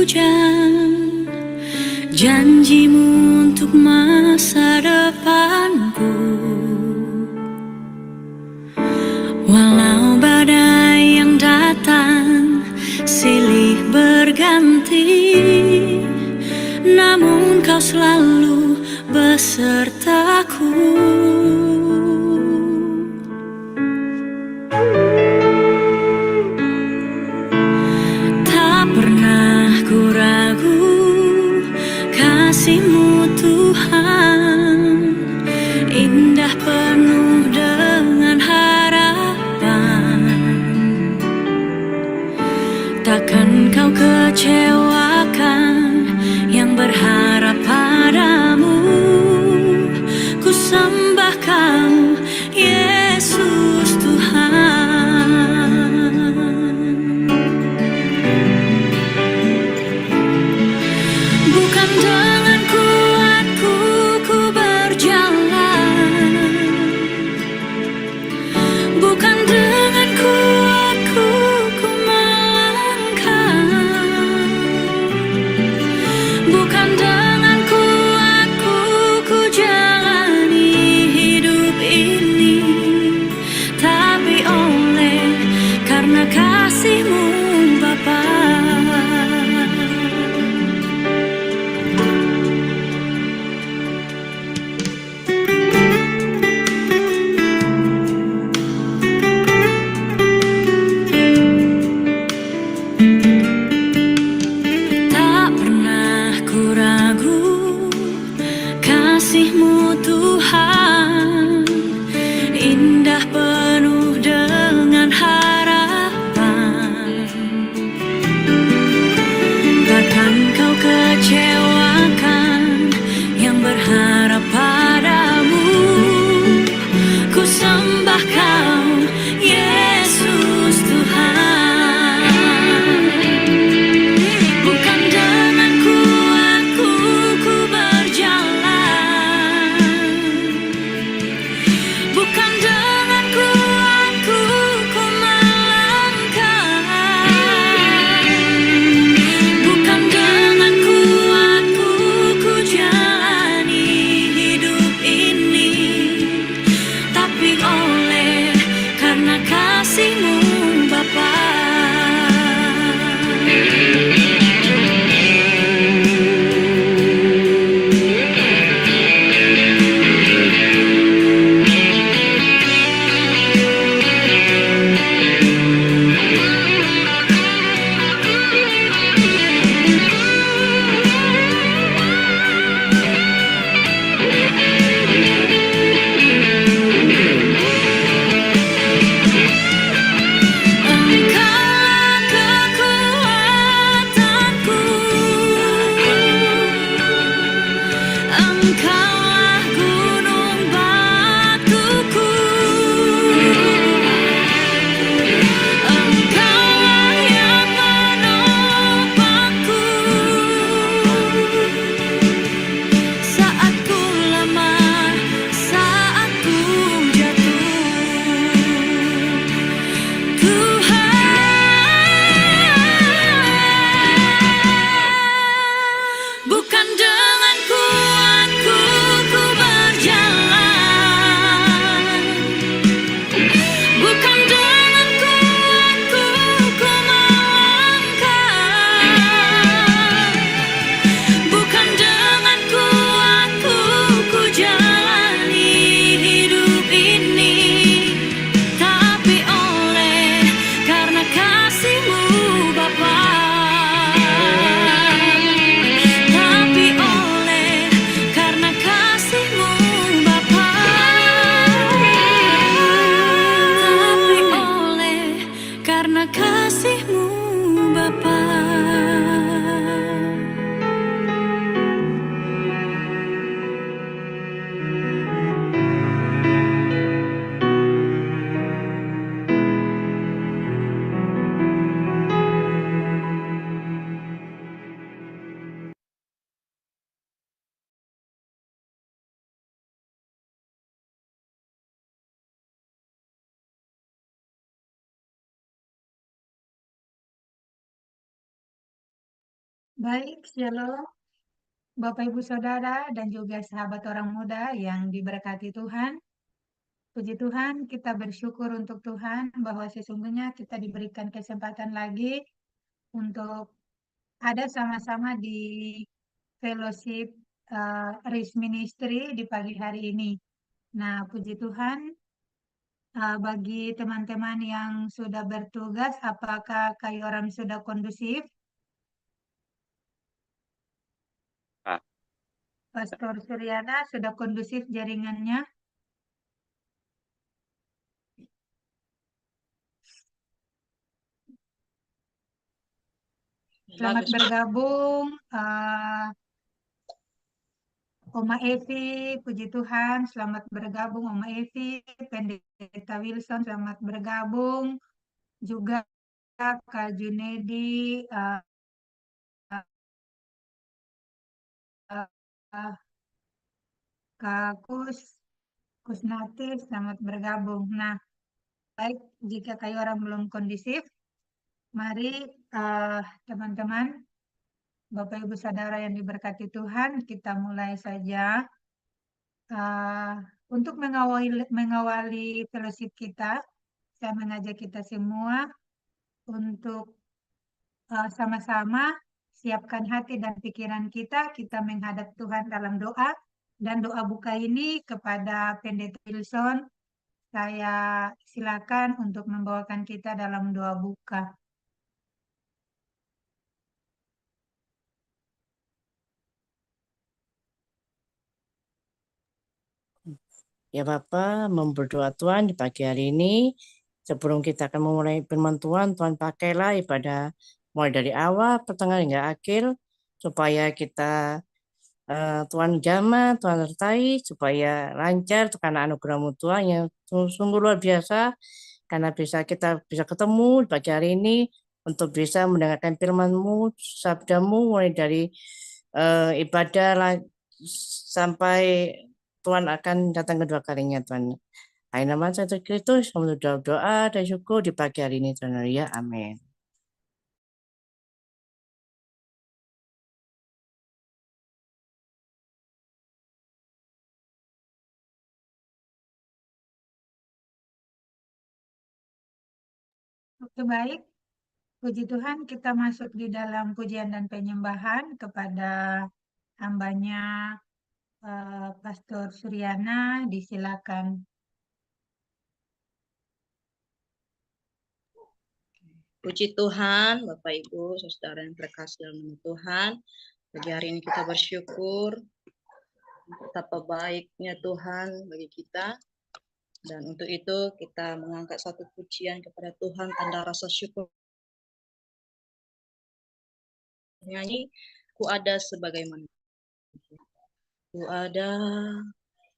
hujan, janjimu untuk masa depanku. Walau badai yang datang silih berganti, namun kau selalu besertaku. Tak pernah ku ragu kasih-Mu Tuhan, indah penuh dengan harapan. Takkan kau kecewakan yang berharap padamu. Ku sembah Kamu, Yesus Tuhan. Bukan dengan kuatku ku berjalan, bukan dengan kuatku ku melangkah, bukan dengan kuatku ku jalani hidup ini, tapi oleh karena kasih-Mu Bapa. Kasih-Mu Tuhan, indah penuh dengan harapan. Takkan kau kecewakan yang berharap padamu. Ku sembah Kau, Yesus Tuhan. Bukan dengan kuatku ku berjalan, bukan dengan kuatku ku melangkah, bukan dengan kuatku Baik, shalom Bapak Ibu Saudara dan juga sahabat orang muda yang diberkati Tuhan. Puji Tuhan, kita bersyukur untuk Tuhan bahwa sesungguhnya kita diberikan kesempatan lagi untuk ada sama-sama di fellowship Risk Ministry di pagi hari ini. Nah, puji Tuhan, bagi teman-teman yang sudah bertugas, apakah Kayoram sudah kondusif? Ah. Pastor Suryana sudah kondusif jaringannya? Selamat bergabung, Oma Evi, puji Tuhan, selamat bergabung Oma Evi, Pendeta Wilson, selamat bergabung, juga Kak Junedi, Kak Kusnati, selamat bergabung. Nah, baik, jika kayu orang belum kondisif, mari teman-teman, Bapak Ibu Saudara yang diberkati Tuhan, kita mulai saja. Untuk mengawali fellowship kita, saya mengajak kita semua untuk sama-sama siapkan hati dan pikiran kita, kita menghadap Tuhan dalam doa. Dan doa buka ini kepada Pendeta Wilson, saya silakan untuk membawakan kita dalam doa buka. Ya Bapak, berdoa Tuhan di pagi hari ini. Sebelum kita akan memulai firman Tuhan, Tuhan pakailah ibadah mulai dari awal, pertengahan hingga akhir, supaya kita Tuhan jamah, Tuhan sertai, supaya lancar karena anugerah-Mu Tuhan yang sungguh luar biasa, karena kita bisa ketemu di pagi hari ini untuk bisa mendengarkan firman-Mu, sabda-Mu mulai dari ibadah sampai Tuhan akan datang kedua kalinya Tuhan. Akhirnya nama Yesus Kristus, doa dan syukur di pagi hari ini Tuhan. Ya, amin. Oke, baik. Puji Tuhan, kita masuk di dalam pujian dan penyembahan kepada hambanya Pastor Suryana, disilakan. Puji Tuhan, Bapak Ibu, Saudara yang terkasih dalam nama Tuhan. Pagi hari ini kita bersyukur betapa baiknya Tuhan bagi kita. Dan untuk itu kita mengangkat satu pujian kepada Tuhan tanda rasa syukur. Nyanyi, ku ada sebagaimana. Ku ada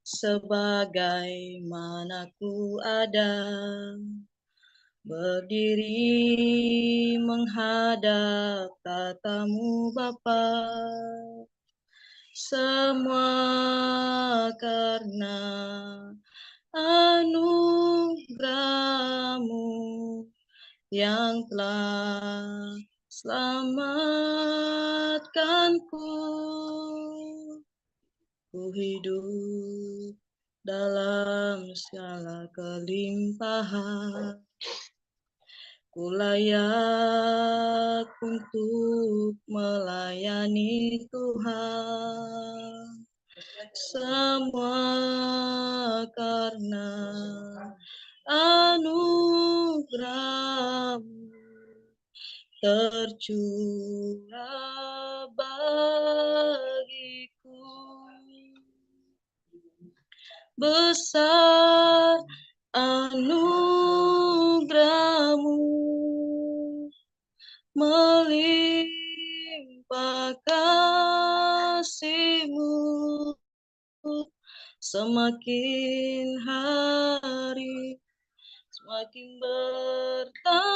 sebagaimana ku ada. Berdiri menghadap tatamu Bapa, semua karena anugerah-Mu yang telah selamatkanku. Ku hidup dalam segala kelimpahan. Ku layak untuk melayani Tuhan. Semua karena anugerah-Mu tercurah bagiku. Besar anugerah-Mu, melimpah kasih-Mu, semakin hari semakin bertambah.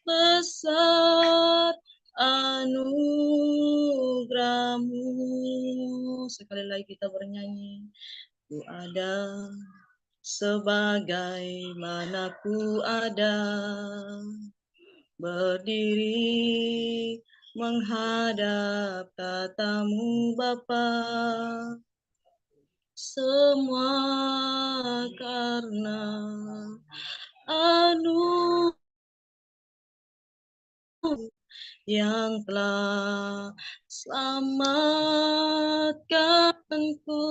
Besar anugerah-Mu. Sekali lagi kita bernyanyi. Ku ada sebagaimana ku ada. berdiri menghadap tatamu Bapa. Semua karena anugerah yang telah selamatkanku.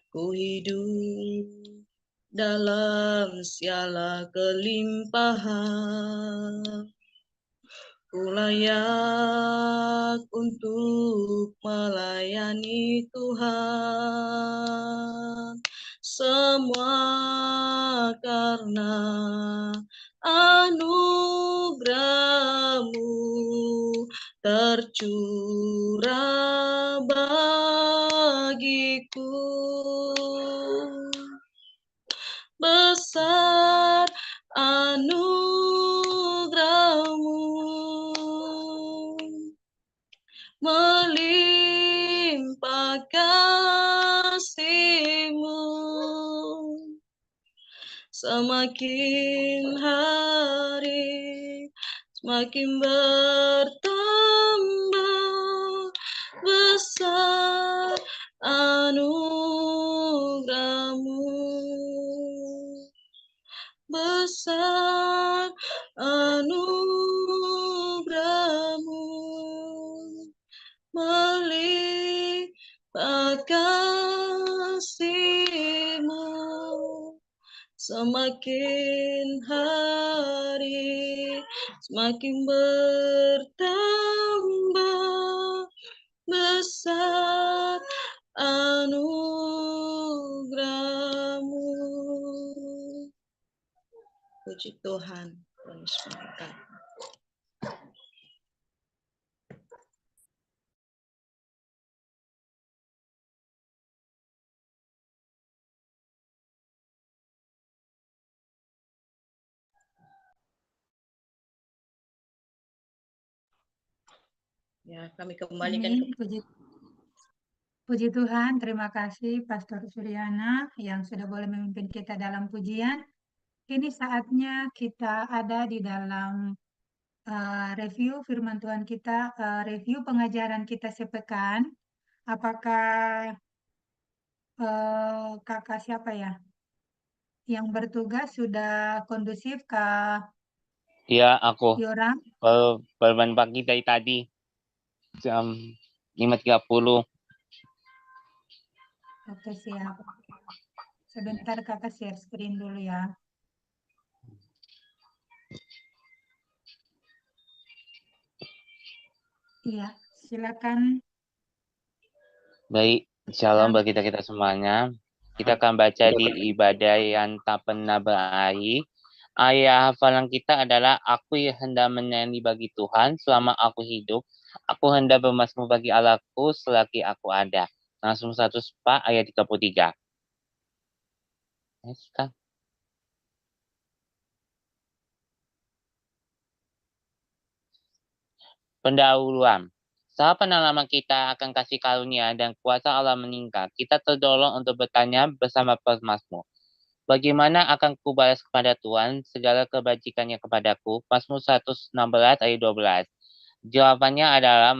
Ku hidup dalam segala kelimpahan. Ku layak untuk melayani Tuhan. Semua karena anugerah-Mu tercurah bagiku. Besar anugerah-Mu, melimpah kasih-Mu, semakin hari semakin bertambah besar anugerah-Mu, besar anugerah-Mu, melimpah kasih-Mu, semakin hari semakin bertambah besar anugerah-Mu. Puji Tuhan. Tuhan Yesus memberkati. Ya, kami kembalikan Amin. Puji Tuhan, terima kasih Pastor Suryana yang sudah boleh memimpin kita dalam pujian. Kini saatnya kita ada di dalam review firman Tuhan kita, review pengajaran kita sepekan. Apakah kakak siapa ya yang bertugas sudah kondusif ke Iya, aku Yoram? berban pagi dari tadi jam 5.30. Oke, siap. Sebentar kakak share screen dulu ya. Iya, silakan. Baik, shalom Ya. bagi kita semuanya. Kita akan baca di ibadah yang tak pernah berakhir. Ayat hafalan kita adalah, aku hendak menyanyi bagi Tuhan selama aku hidup. Aku hendak bermazmur bagi Allahku selagi aku ada. Langsung 104 ayat 33. Yes, Kak. Pendahuluan. Saat pengalaman kita akan kasih karunia dan kuasa Allah meningkat, kita terdorong untuk bertanya bersama pemazmur. Bagaimana akan kubalas kepada Tuhan segala kebajikannya kepadaku? Mazmur 116 ayat 12. Jawabannya adalah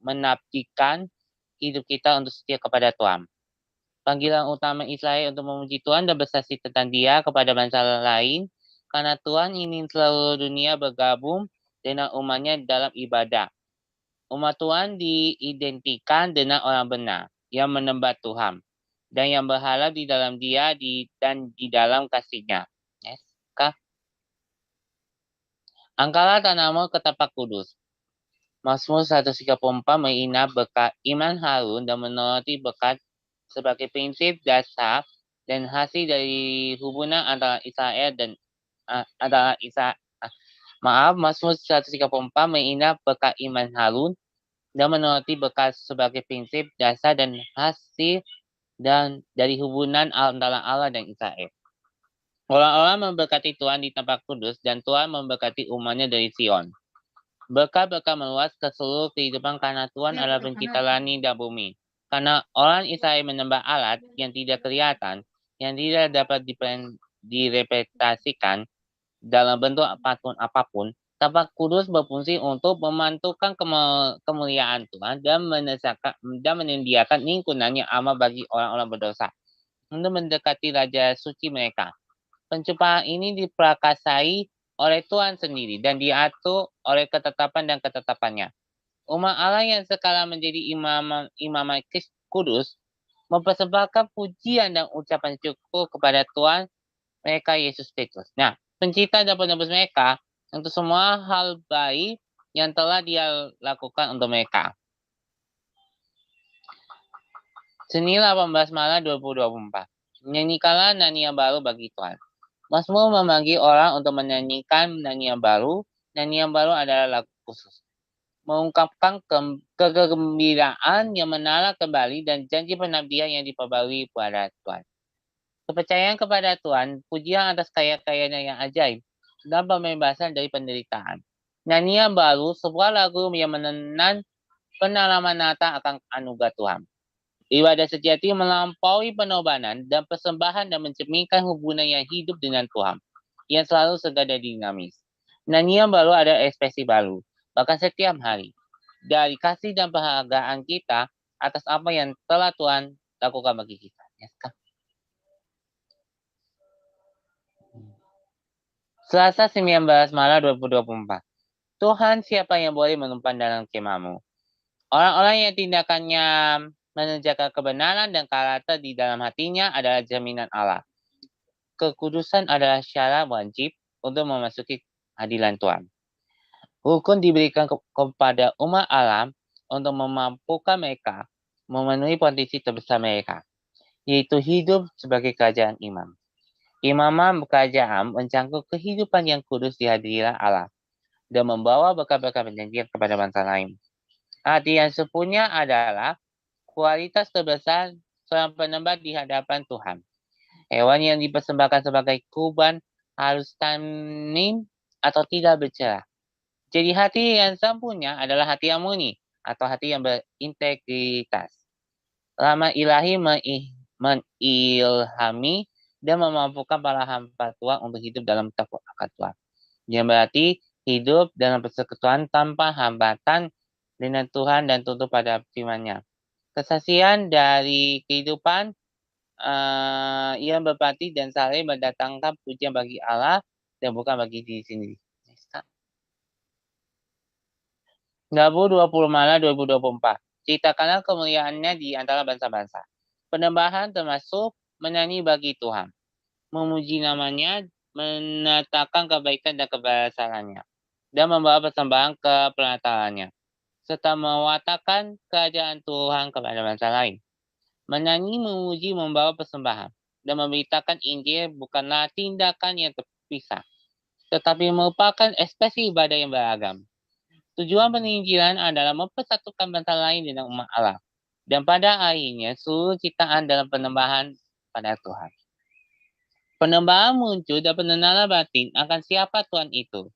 menabdikan hidup kita untuk setia kepada Tuhan. Panggilan utama Israel untuk memuji Tuhan dan bersaksi tentang Dia kepada bangsa lain, karena Tuhan ingin seluruh dunia bergabung dengan umatnya dalam ibadah. Umat Tuhan diidentikan dengan orang benar yang menyembah Tuhan dan yang berharap di dalam Dia dan di dalam kasih-Nya. Yes, Kak. Angkatlah tanganmu ke tempat kudus. Mazmur 134 menghina berkat iman Harun dan menoroti berkat sebagai prinsip dasar dan hasil dari hubungan antara Israel dan Mazmur 134 menghina berkat iman Harun dan menoroti berkat sebagai prinsip dasar dan hasil dan dari hubungan antara Allah dan Israel. Orang-orang memberkati Tuhan di tempat kudus dan Tuhan memberkati umatnya dari Sion. Berkat-berkat meluas ke seluruh kehidupan karena Tuhan adalah pencipta langit dan bumi. Karena orang Israel menyembah alat yang tidak kelihatan, yang tidak dapat direputasikan, dalam bentuk apapun, Tapak Kudus berfungsi untuk memantulkan kemuliaan Tuhan dan menyediakan lingkungan yang aman bagi orang-orang berdosa untuk mendekati Raja Suci mereka. Penciptaan ini diprakarsai oleh Tuhan sendiri dan diatur oleh ketetapan dan ketetapannya. Umat Allah yang sekarang menjadi imam kudus mempersembahkan pujian dan ucapan syukur kepada Tuhan mereka Yesus Kristus. Nah, pencipta dan penebus mereka untuk semua hal baik yang telah Dia lakukan untuk mereka. Senin 18 Maret 2024. Nyanyikanlah nyanyian baru bagi Tuhan. Mazmur memanggil orang untuk menyanyikan nyanyian baru. Nyanyian baru adalah lagu khusus. Mengungkapkan kegembiraan yang menala kembali dan janji pengabdian yang diperbarui kepada Tuhan. Kepercayaan kepada Tuhan, pujian atas karya-karyanya yang ajaib, dan pembebasan dari penderitaan. Nyanyian baru, sebuah lagu yang menenan pengalaman nyata akan anugerah Tuhan. Ibadah sejati melampaui penobanan dan persembahan dan mencerminkan hubungan yang hidup dengan Tuhan, yang selalu segar dan dinamis. Nyanyian baru ada ekspresi baru, bahkan setiap hari. Dari kasih dan penghargaan kita atas apa yang telah Tuhan lakukan bagi kita. Selasa 19 Maret 2024. Tuhan, siapa yang boleh menumpang dalam kemah-Mu? Orang-orang yang tindakannya menjaga kebenaran dan karakter di dalam hatinya adalah jaminan Allah. Kekudusan adalah syarat wajib untuk memasuki hadirat Tuhan. Hukum diberikan kepada umat Allah untuk memampukan mereka memenuhi potensi terbesar mereka, yaitu hidup sebagai kerajaan imam. Imaman kerajaan mencangkup kehidupan yang kudus di hadirat Allah dan membawa berkat-berkat perjanjian kepada bangsa lain. Arti yang sempurna adalah kualitas terbesar seorang penyembah di hadapan Tuhan. Hewan yang dipersembahkan sebagai kurban harus tamim atau tidak bercerah. Jadi hati yang sempurna adalah hati yang murni atau hati yang berintegritas. Rahmat ilahi mengilhami dan memampukan para hamba Tuhan untuk hidup dalam takut akan Tuhan. Yang berarti hidup dalam persekutuan tanpa hambatan dengan Tuhan dan tunduk pada firman-Nya. Kesaksian dari kehidupan yang berbakti dan saling mendatangkan pujian bagi Allah dan bukan bagi diri sendiri. Rabu 20 Maret 2024. Ceritakanlah kemuliaannya di antara bangsa-bangsa. Penyembahan termasuk menyanyi bagi Tuhan, memuji namanya, menatakan kebaikan dan kebesarannya, dan membawa persembahan ke penataannya, serta mewatakan kerajaan Tuhan kepada bangsa lain. Menyanyi, memuji, membawa persembahan, dan memberitakan Injil bukanlah tindakan yang terpisah, tetapi merupakan ekspresi ibadah yang beragam. Tujuan penginjilan adalah mempersatukan bangsa lain dengan umat Allah, dan pada akhirnya seluruh ciptaan dalam penyembahan pada Tuhan. Penyembahan muncul dan pengenalan batin akan siapa Tuhan itu.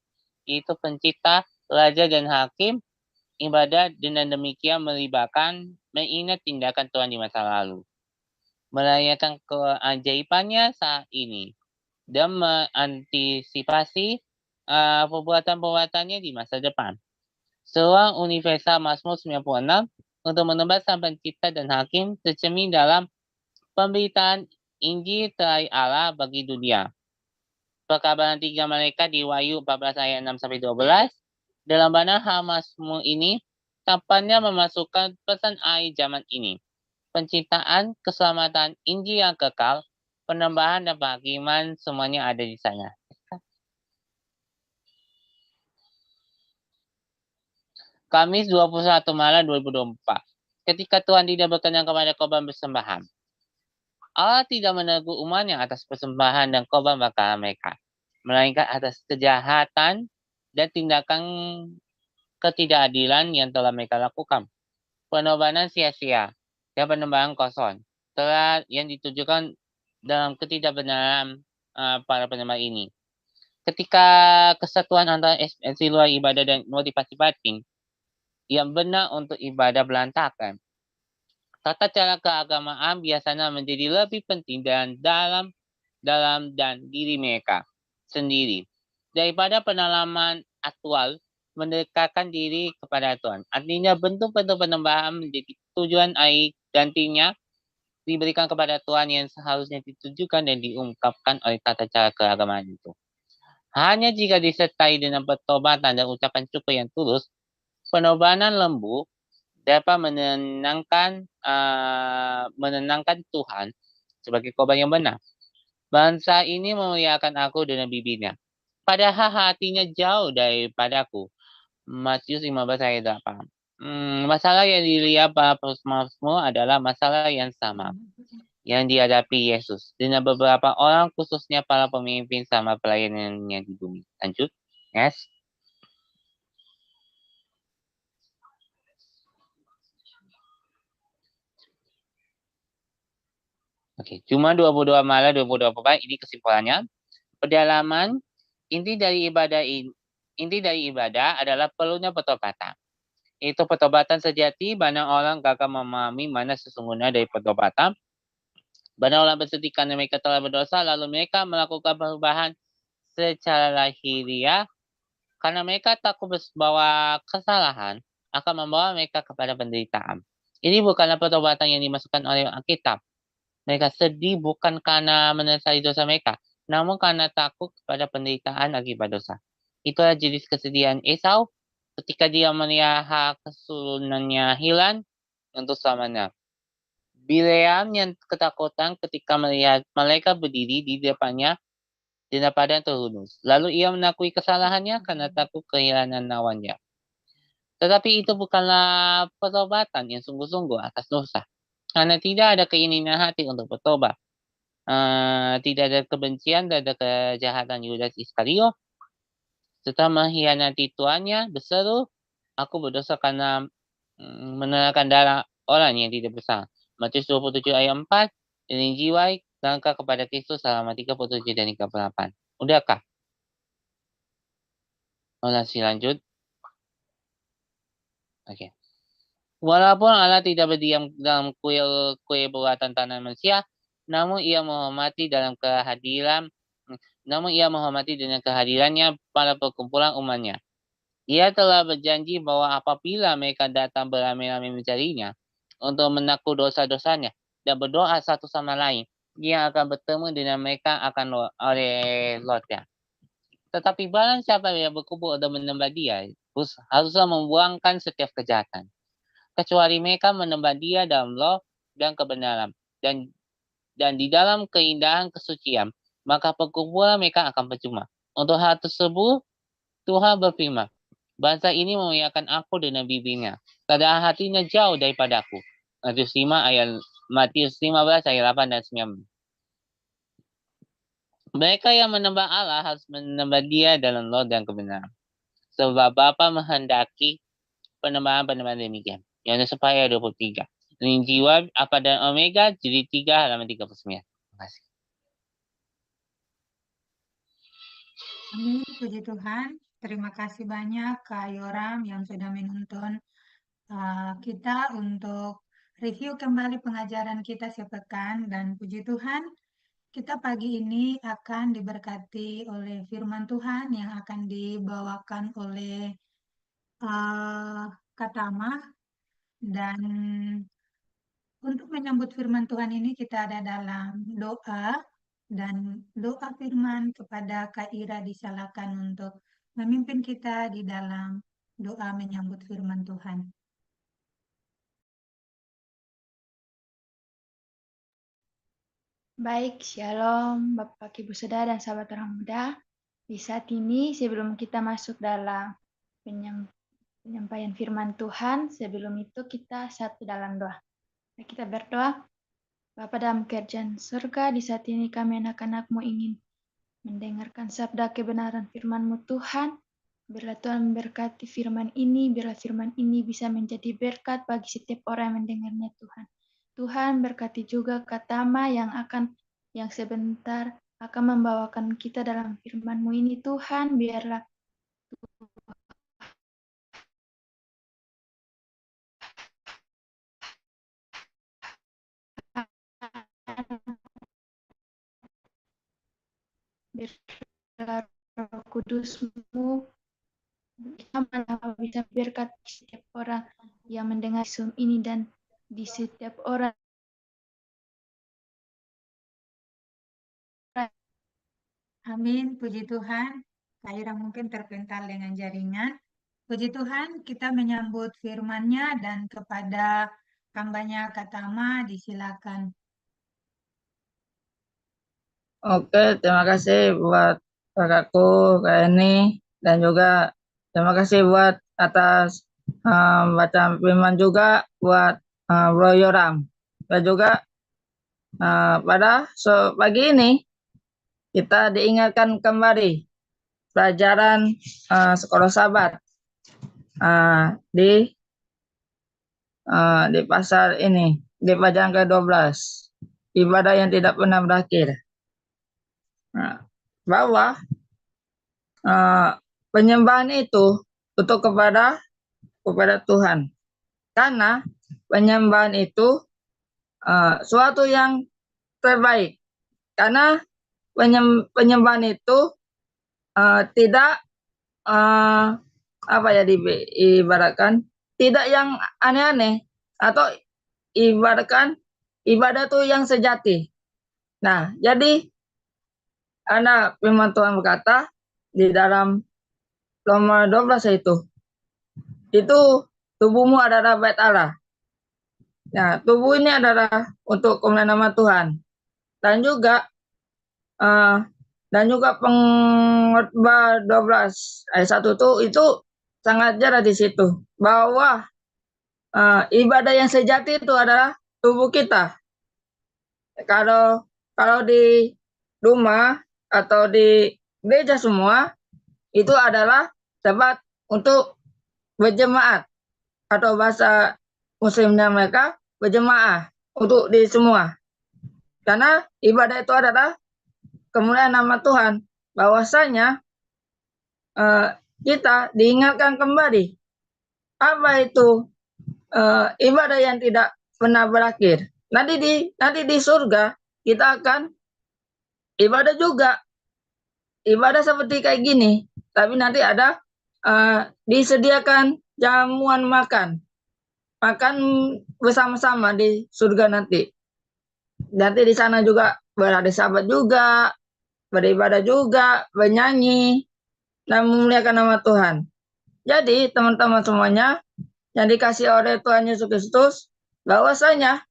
Itu pencipta, raja dan hakim. Ibadat dengan demikian melibatkan mengingat tindakan Tuhan di masa lalu, merayakan keajaibannya saat ini, dan mengantisipasi perbuatan-perbuatannya di masa depan. Seorang universal Mazmur 96 untuk menembak sang pencipta dan hakim tercermin dalam pemberitaan Injil terakhir Allah bagi dunia. Perkabaran 3 malaikat di Wahyu 14 ayat 6-12. Dalam banyak hal Mazmur ini tampaknya memasukkan pesan akhir zaman ini. Penciptaan, keselamatan, Injil yang kekal, penembahan dan penghakiman semuanya ada di sana. Kamis 21 Maret 2024. Ketika Tuhan tidak berkenan kepada korban persembahan, Allah tidak menegur umatnya atas persembahan dan korban bakaran mereka, melainkan atas kejahatan dan tindakan ketidakadilan yang telah mereka lakukan. Pengorbanan sia-sia dan penyembahan kosong telah yang ditujukan dalam ketidakbenaran para penyembah ini. Ketika kesatuan antara ekspresi luar ibadah dan motivasi batin yang benar untuk ibadah berantakan, tata cara keagamaan biasanya menjadi lebih penting dan dalam dan diri mereka sendiri. daripada penalaman aktual mendekatkan diri kepada Tuhan. Artinya bentuk-bentuk penyembahan menjadi tujuan air gantinya diberikan kepada Tuhan yang seharusnya ditujukan dan diungkapkan oleh tata cara keagamaan itu. Hanya jika disertai dengan pertobatan dan ucapan syukur yang tulus, penobanan lembu dapat menenangkan Tuhan sebagai korban yang benar. Bangsa ini memuliakan aku dengan bibirnya, padahal hatinya jauh daripadaku. Matius 15 ayat 8. Masalah yang dilihat para pemasmur adalah masalah yang sama yang dihadapi Yesus dengan beberapa orang, khususnya para pemimpin sama pelayanannya di bumi. Lanjut, yes. Oke, cuma 22 Maret 2024 ini kesimpulannya. Pedalaman inti dari ibadah adalah perlunya pertobatan. Itu pertobatan sejati. Banyak orang gagal memahami mana sesungguhnya dari pertobatan. Banyak orang bersedih karena mereka telah berdosa, lalu mereka melakukan perubahan secara lahiriah karena mereka takut bahwa kesalahan akan membawa mereka kepada penderitaan. Ini bukanlah pertobatan yang dimasukkan oleh Alkitab. Mereka sedih bukan karena menyesali dosa mereka, namun karena takut kepada penderitaan akibat dosa. Itulah jenis kesedihan Esau ketika dia melihat keturunannya hilang untuk selamanya. Bileam yang ketakutan ketika melihat malaikat berdiri di depannya dan padang terhunus. Lalu ia mengakui kesalahannya karena takut kehilangan nyawanya. Tetapi itu bukanlah pertobatan yang sungguh-sungguh atas dosa. Karena tidak ada keinginan hati untuk bertobat. Tidak ada kebencian dan ada kejahatan Yudas Iskariot. Setelah mengkhianati tuannya, berseru, aku berdosa karena menerangkan darah orang yang tidak bersalah. Matius 27 ayat 4, dan jiwa langkah kepada Kristus selama 37 dan 38. Udahkah? Masih lanjut. Oke. Walaupun Allah tidak berdiam dalam kuil buatan tangan manusia, namun ia menghormati dengan kehadirannya pada perkumpulan umatnya. Ia telah berjanji bahwa apabila mereka datang beramai-ramai mencarinya untuk mengaku dosa-dosanya dan berdoa satu sama lain, dia akan bertemu dengan mereka akan oleh Lotnya. Tetapi barang siapa yang berkumpul untuk menyembah dia, haruslah membuangkan setiap kejahatan. Kecuali mereka menyembah dia dalam roh dan kebenaran, dan di dalam keindahan kesucian, maka perkumpulan mereka akan percuma. Untuk hal tersebut, Tuhan berfirman, bangsa ini memuliakan aku dengan bibirnya, padahal hatinya jauh daripadaku. Matius 15 ayat 8 dan 9. Mereka yang menyembah Allah harus menyembah dia dalam roh dan kebenaran. Sebab Bapa menghendaki penyembahan demikian. Yohanes 4 ayat 23. Dan jiwa apa dan omega jadi 3 halaman 39. Terima kasih. Amin, puji Tuhan. Terima kasih banyak Kak Yoram yang sudah menuntun kita untuk review kembali pengajaran kita sepekan, dan puji Tuhan kita pagi ini akan diberkati oleh firman Tuhan yang akan dibawakan oleh Kak Tama. Dan untuk menyambut firman Tuhan ini kita ada dalam doa, dan doa firman kepada Kak Ira disilakan untuk memimpin kita di dalam doa menyambut firman Tuhan. Baik, Shalom Bapak Ibu Saudara dan sahabat orang muda. Di saat ini sebelum kita masuk dalam penyampaian firman Tuhan, sebelum itu kita satu dalam doa. Kita berdoa. Bapa dalam kerajaan surga, di saat ini kami anak-anak-Mu ingin mendengarkan sabda kebenaran firman-Mu Tuhan. Biarlah Tuhan memberkati firman ini, biarlah firman ini bisa menjadi berkat bagi setiap orang yang mendengarnya Tuhan. Tuhan berkati juga Kak Tama yang sebentar akan membawakan kita dalam firman-Mu ini Tuhan. Biarlah biarlah Roh Kudus Kudus-Mu bisa berkat setiap orang yang mendengar Zoom ini dan di setiap orang. Amin, puji Tuhan. Kak Ira mungkin terpental dengan jaringan. Puji Tuhan, kita menyambut firman-Nya dan kepada hambanya Kak Tama, disilakan. Oke, terima kasih buat kakakku, Kak Eni, dan juga terima kasih buat atas bacaan firman juga buat Bro Yoram. Dan juga pada pagi ini kita diingatkan kembali pelajaran sekolah Sabat di pasal ini, di pelajaran ke-12, ibadah yang tidak pernah berakhir. Bahwa penyembahan itu untuk kepada Tuhan, karena penyembahan itu suatu yang terbaik, karena penyembahan itu tidak diibaratkan tidak yang aneh-aneh, atau ibaratkan ibadah itu yang sejati. Nah, jadi karena firman Tuhan berkata di dalam Roma 12 itu tubuhmu adalah bait Allah. Nah, tubuh ini adalah untuk kemuliaan nama Tuhan. Dan juga Pengkhotbah 12 ayat 1 itu sangat jelas di situ bahwa ibadah yang sejati itu adalah tubuh kita. Kalau di rumah atau di gereja semua itu adalah tempat untuk berjemaat, atau bahasa muslimnya mereka berjemaah untuk di semua. Karena ibadah itu adalah kemuliaan nama Tuhan, bahwasanya kita diingatkan kembali apa itu ibadah yang tidak pernah berakhir. Nanti di surga kita akan ibadah juga, ibadah seperti kayak gini, tapi nanti ada disediakan jamuan makan bersama-sama di surga nanti. Nanti di sana juga berada sahabat juga, beribadah juga, bernyanyi, dan memuliakan nama Tuhan. Jadi teman-teman semuanya yang dikasih oleh Tuhan Yesus Kristus, bahwasanya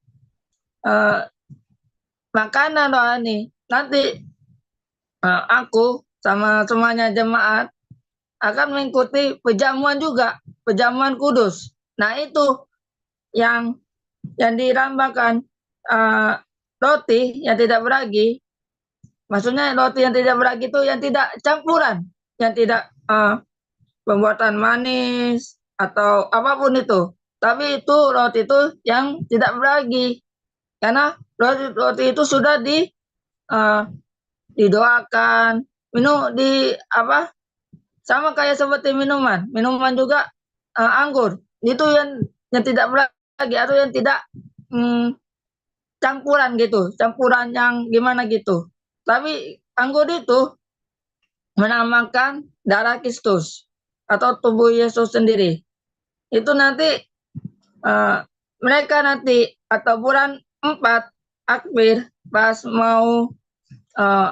makanan rohani nanti aku sama semuanya jemaat akan mengikuti perjamuan juga, perjamuan kudus. Nah, itu yang dilambangkan roti yang tidak beragi. Maksudnya roti yang tidak beragi itu yang tidak campuran, yang tidak pembuatan manis atau apapun itu. Tapi itu roti itu yang tidak beragi, karena roti itu sudah didoakan, sama kayak seperti minuman juga anggur itu yang tidak beragi atau yang tidak campuran yang gimana gitu. Tapi anggur itu menamakan darah Kristus atau tubuh Yesus sendiri. Itu nanti mereka nanti atau bulan 4 akhir pas mau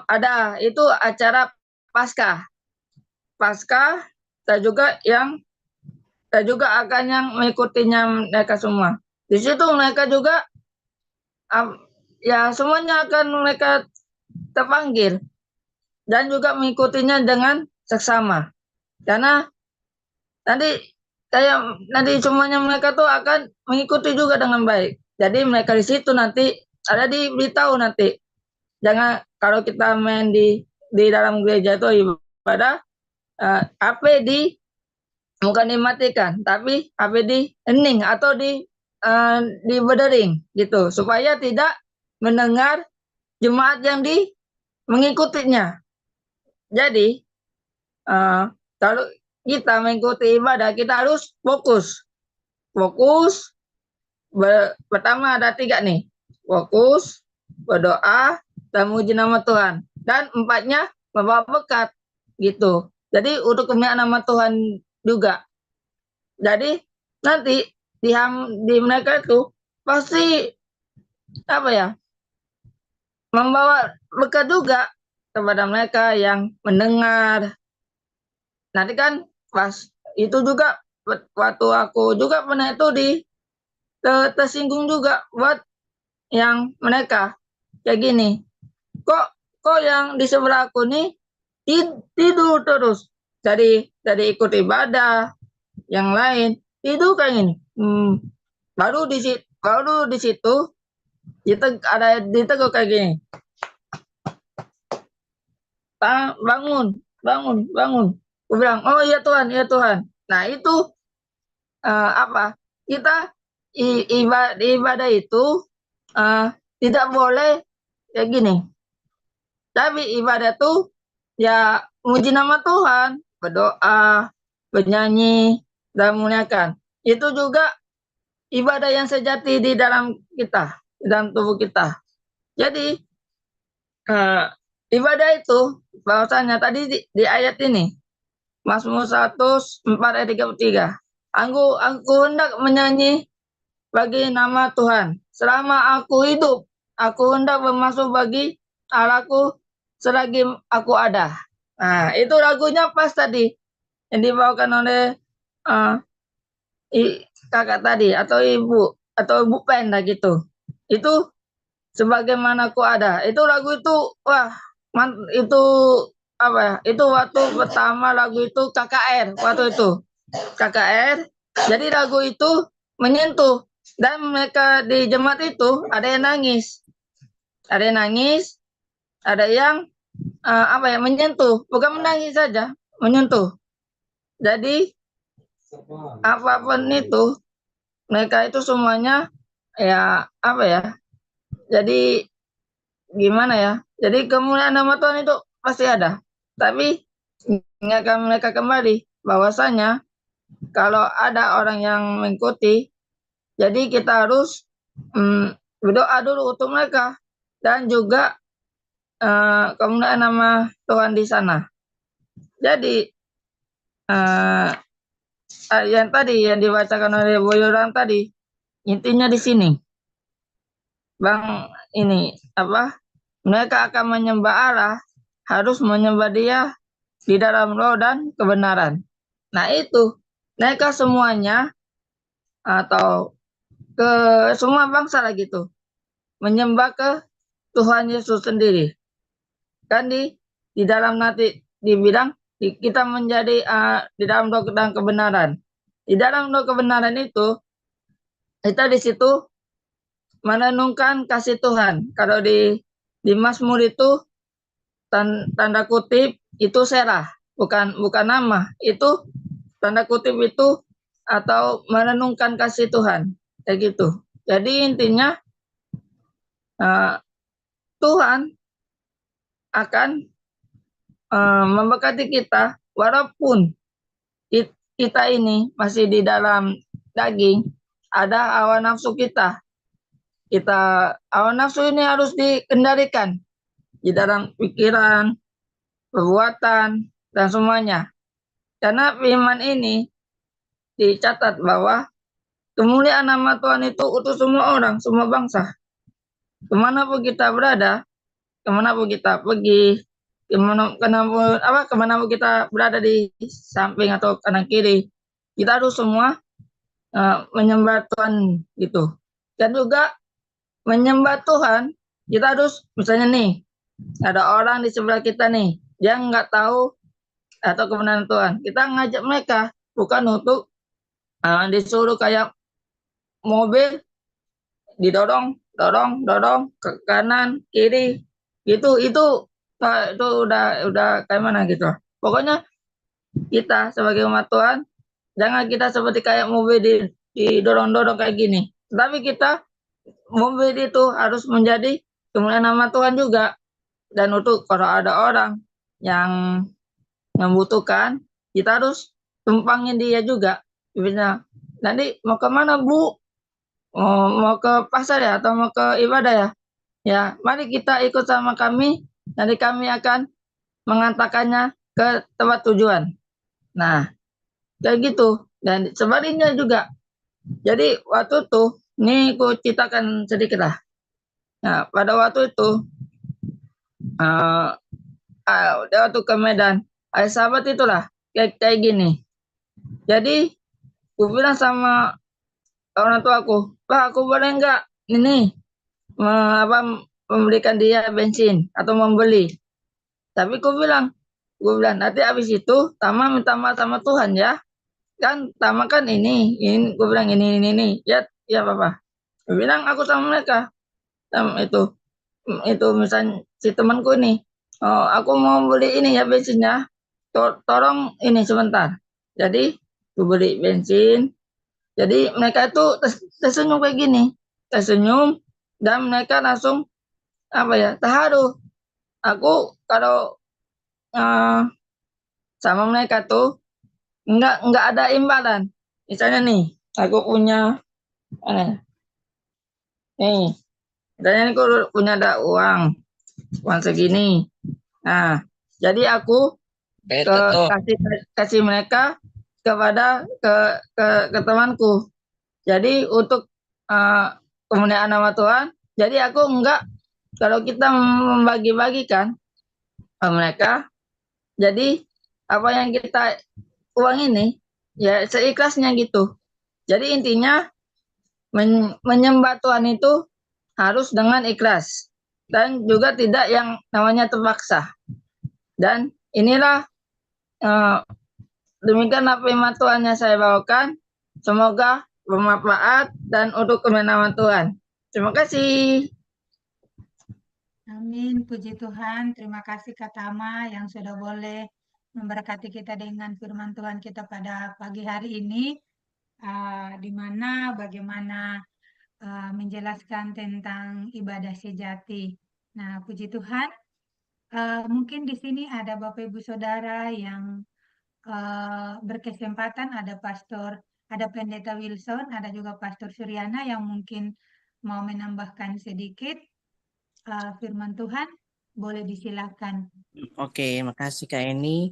ada itu acara Paskah, saya juga akan yang mengikutinya mereka semua. Di situ mereka juga semuanya akan mereka terpanggil dan juga mengikutinya dengan seksama. Karena nanti semuanya mereka tuh akan mengikuti juga dengan baik. Jadi mereka di situ nanti ada diberitahu nanti. Jangan kalau kita main di dalam gereja itu ibadah HP bukan dimatikan, tapi HP di hening atau di bedering gitu, supaya tidak mendengar jemaat yang mengikutinya. Jadi kalau kita mengikuti ibadah, kita harus fokus. Pertama ada 3 nih, fokus, berdoa, dan memuji nama Tuhan. Dan 4-nya membawa berkat gitu. Jadi untuk kemuliaan nama Tuhan juga. Jadi nanti di mereka itu pasti apa ya, membawa berkat juga kepada mereka yang mendengar. Nanti kan pas itu juga waktu aku juga pernah itu tersinggung juga buat yang mereka kayak gini. Kok yang di sebelah aku nih tidur terus dari ikut ibadah yang lain tidur kayak gini. Baru di situ ada ditegur kayak gini. Bangun. Aku bilang, oh iya Tuhan, iya Tuhan. Nah itu apa? Kita ibadah itu tidak boleh kayak gini. Tapi ibadah tuh ya muji nama Tuhan, berdoa, bernyanyi, dan memuliakan. Itu juga ibadah yang sejati di dalam kita, di dalam tubuh kita. Jadi ibadah itu bahwasanya tadi di ayat ini Mazmur 104 ayat 33. Aku hendak menyanyi bagi nama Tuhan. Selama aku hidup, aku hendak bermasuk bagi Allahku selagi aku ada. Nah, itu lagunya pas tadi yang dibawakan oleh kakak tadi atau ibu Penda gitu. Itu sebagaimana aku ada. Itu lagu itu wah, itu apa ya? Itu waktu pertama lagu itu KKR waktu itu. KKR. Jadi lagu itu menyentuh dan mereka di jemaat itu ada yang nangis. Ada yang nangis, ada yang apa ya, menyentuh, bukan menangis saja, menyentuh. Jadi apapun itu mereka itu semuanya ya apa ya? Jadi gimana ya? Jadi kemuliaan nama Tuhan itu pasti ada. Tapi ingatkan mereka kembali bahwasanya kalau ada orang yang mengikuti, jadi kita harus berdoa dulu untuk mereka dan juga kemuliaan nama Tuhan di sana. Jadi yang tadi yang dibacakan oleh Boyoran tadi, intinya di sini, Bang, ini apa? Mereka akan menyembah Allah, harus menyembah Dia di dalam roh dan kebenaran. Nah itu, mereka semuanya atau ke semua bangsa lagi tuh menyembah ke Tuhan Yesus sendiri. Kan di dalam nanti dibilang kita menjadi di dalam roh dan kebenaran. Di dalam roh kebenaran itu kita di situ merenungkan kasih Tuhan. Kalau di Mazmur itu tanda kutip itu serah, bukan nama. Itu tanda kutip itu atau merenungkan kasih Tuhan kayak gitu. Jadi intinya Tuhan akan memberkati kita walaupun kita ini masih di dalam daging, ada hawa nafsu kita. Hawa nafsu ini harus dikendalikan di dalam pikiran, perbuatan, dan semuanya. Karena firman ini dicatat bahwa kemuliaan nama Tuhan itu untuk semua orang, semua bangsa. Kemanapun kita berada, kemanapun kita pergi, kemanapun kita berada di samping atau kanan kiri, kita harus semua menyembah Tuhan gitu. Dan juga menyembah Tuhan, kita harus misalnya nih, ada orang di sebelah kita nih, dia nggak tahu atau kebenaran Tuhan. Kita ngajak mereka, bukan untuk disuruh kayak mobil, didorong ke kanan, kiri, itu udah kayak mana gitu. Pokoknya kita sebagai umat Tuhan, jangan kita seperti kayak mobil didorong-dorong kayak gini. Tapi kita mobil itu harus menjadi kemuliaan nama Tuhan juga. Dan untuk kalau ada orang yang membutuhkan, kita harus tumpangin dia juga. Nanti mau kemana Bu? Mau ke pasar ya atau mau ke ibadah ya? Ya, mari kita ikut sama kami. Nanti kami akan mengantarkannya ke tempat tujuan. Nah, kayak gitu. Dan sebaliknya juga. Jadi waktu itu, ini aku ceritakan sedikit lah. Nah, pada waktu itu, waktu ke Medan, ada sahabat itulah, kayak gini. Jadi, aku bilang sama orang tua aku, Pak, aku boleh nggak ini memberikan dia bensin atau membeli. Tapi gue bilang nanti habis itu Tama minta maaf sama Tuhan ya. Kan Tama kan ini gue bilang ini. Ya Papa. Gue bilang aku sama mereka. Itu misalnya si temanku ini. Oh, aku mau beli ini ya bensinnya. Tolong ini sebentar. Jadi gue beli bensin. Jadi mereka itu tersenyum kayak gini. Tersenyum dan mereka langsung terharu. Aku kalau sama mereka tuh nggak ada imbalan. Misalnya nih, aku punya nih, misalnya nih aku punya ada uang segini. Nah, jadi aku kasih mereka kepada ke temanku. Jadi untuk kemuliaan nama Tuhan. Jadi aku enggak, kalau kita membagi-bagikan ke mereka, jadi apa yang kita uang ini ya seikhlasnya gitu. Jadi intinya menyembah Tuhan itu harus dengan ikhlas dan juga tidak yang namanya terpaksa. Dan inilah demikianlah firman Tuhan yang saya bawakan. Semoga bermanfaat dan untuk kemenangan Tuhan. Terima kasih. Amin, puji Tuhan. Terima kasih Kak Tama yang sudah boleh memberkati kita dengan firman Tuhan kita pada pagi hari ini, di mana bagaimana menjelaskan tentang ibadah sejati. Nah, puji Tuhan. Mungkin di sini ada Bapak Ibu Saudara yang berkesempatan, ada Pendeta Wilson, ada juga Pastor Suryana yang mungkin mau menambahkan sedikit firman Tuhan, boleh disilakan. Oke, makasih Kak Eni.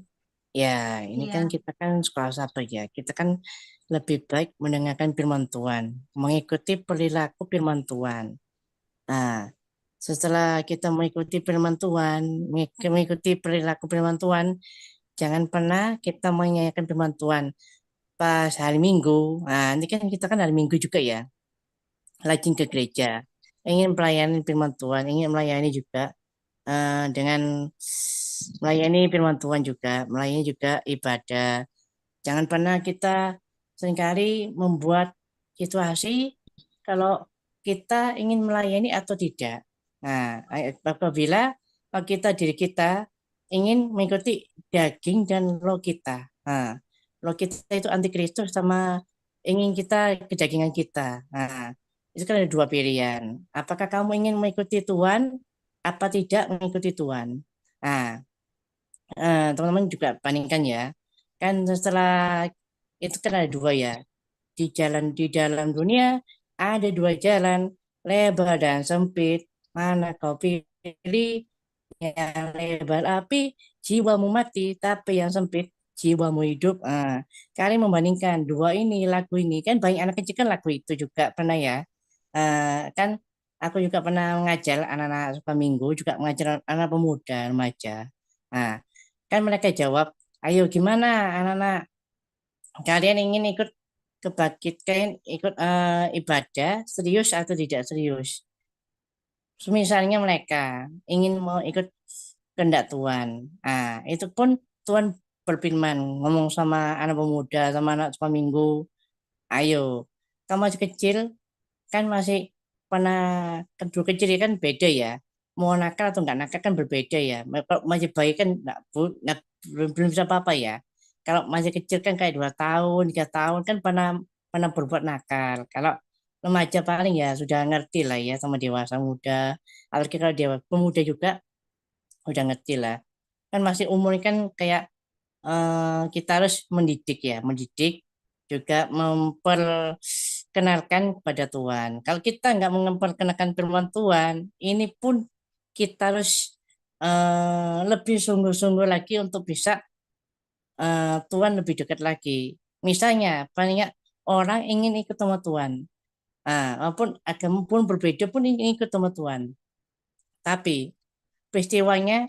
Ya, ini kan Iya, kita kan sekolah satu ya. Kita kan lebih baik mendengarkan firman Tuhan, mengikuti perilaku firman Tuhan. Nah, setelah kita mengikuti firman Tuhan, mengikuti perilaku firman Tuhan, jangan pernah kita menyanyikan firman Tuhan pas hari Minggu. Nah, ini kan kita kan hari Minggu juga ya, rajin ke gereja, ingin melayani firman Tuhan, ingin melayani juga dengan melayani firman Tuhan juga, melayani juga ibadah. Jangan pernah kita seringkali membuat situasi kalau kita ingin melayani atau tidak. Nah, apabila diri kita ingin mengikuti daging dan roh kita. Nah, roh kita itu antikristus sama ingin kita kedagingan kita. Nah, itu kan ada dua pilihan. Apakah kamu ingin mengikuti Tuhan apa tidak mengikuti Tuhan? Nah, teman-teman juga bandingkan ya. Kan setelah itu kan ada dua ya. Di dalam dunia ada dua jalan, lebar dan sempit. Mana kau pilih? Yang lebar api, jiwamu mati, tapi yang sempit jiwamu hidup. Kalian membandingkan dua ini, lagu ini kan banyak anak kecil kan lagu itu juga pernah ya. Kan aku juga pernah mengajar anak-anak suka minggu, juga mengajar anak pemuda remaja. Nah, kan mereka jawab, ayo gimana anak-anak, kalian ingin ikut kalian ikut ibadah serius atau tidak serius? Misalnya mereka ingin mau ikut kehendak Tuhan. Itu pun Tuhan berfirman, ngomong sama anak pemuda, sama anak sekolah minggu, ayo, kamu masih kecil, kan masih pernah kedua kecil kan beda ya. Mau nakal atau nggak nakal kan berbeda ya. Kalau masih bayi kan belum bisa apa-apa ya. Kalau masih kecil kan kayak 2 tahun, 3 tahun kan pernah pernah berbuat nakal. Kalau remaja paling ya sudah ngerti lah ya sama dewasa muda. Apalagi kalau dia pemuda juga udah ngerti lah. Kan masih umur kan kayak kita harus mendidik ya, mendidik juga memperkenalkan kepada Tuhan. Kalau kita nggak memperkenalkan firman Tuhan, ini pun kita harus lebih sungguh-sungguh lagi untuk bisa Tuhan lebih dekat lagi. Misalnya banyak orang ingin ikut sama Tuhan. Walaupun agama pun berbeda pun ingin ikut sama Tuhan. Tapi peristiwanya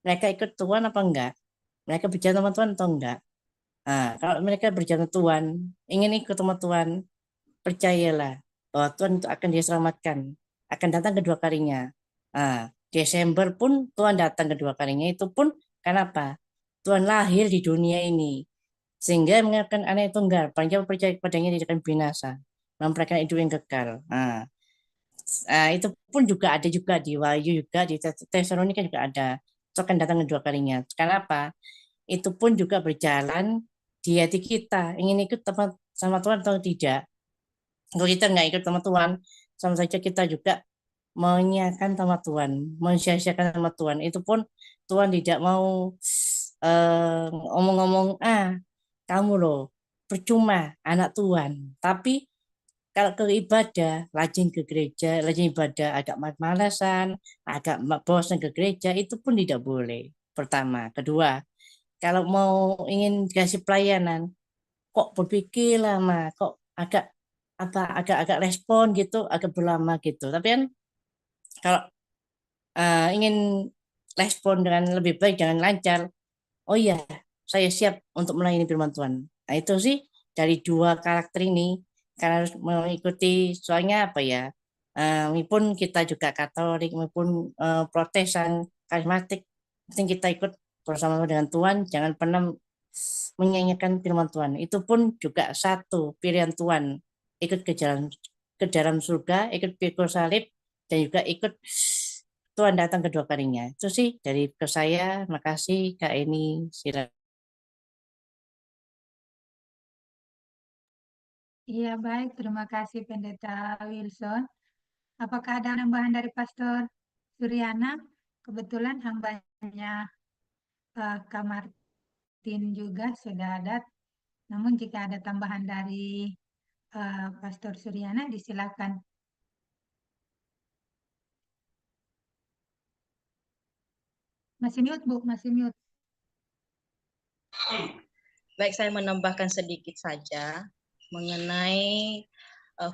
mereka ikut Tuhan apa enggak? Mereka berjalan sama Tuhan atau enggak? Kalau mereka berjalan Tuhan, ingin ikut sama Tuhan, percayalah bahwa Tuhan itu akan diselamatkan, akan datang kedua kalinya. Desember pun Tuhan datang kedua kalinya, itu pun kenapa? Tuhan lahir di dunia ini, sehingga mengajarkan anak tunggal, panjang percaya kepadanya tidak akan binasa, memberikan hidup yang kekal. Itu pun juga ada juga di Wahyu juga di Tesalonika juga ada. Itu akan datang kedua kalinya. Kenapa? Itu pun juga berjalan di hati kita, ingin ikut sama Tuhan atau tidak. Kalau kita nggak ikut sama Tuhan, sama saja kita juga menyiakan sama Tuhan, mensia-siakan sama Tuhan. Itu pun Tuhan tidak mau ngomong-ngomong, kamu loh percuma anak Tuhan. Tapi kalau ke ibadah, rajin ke gereja, rajin ibadah, agak malasan, agak bosan ke gereja, itu pun tidak boleh. Pertama, kedua, kalau mau ingin dikasih pelayanan, kok berpikir lama, kok agak agak respon gitu, agak berlama gitu. Tapi kan kalau ingin respon dengan lebih baik, jangan lancar. Oh iya, saya siap untuk melayani firman Tuhan. Nah itu sih dari dua karakter ini, karena harus mengikuti, soalnya apa ya, meskipun kita juga Katolik, maupun Protestan, karismatik, penting kita ikut bersama dengan Tuhan, jangan pernah menyanyikan firman Tuhan. Itu pun juga satu pilihan Tuhan, ikut ke dalam surga, ikut pikul salib, dan juga ikut Tuhan datang kedua kalinya. Itu sih dari ke saya. Makasih Kak Eni. Silakan. Iya, baik. Terima kasih Pendeta Wilson. Apakah ada tambahan dari Pastor Suryana? Kebetulan hambanya Kak Martin juga sudah ada. Namun jika ada tambahan dari Pastor Suryana, disilakan. Masih mute, Bu. Masih mute. Baik, saya menambahkan sedikit saja mengenai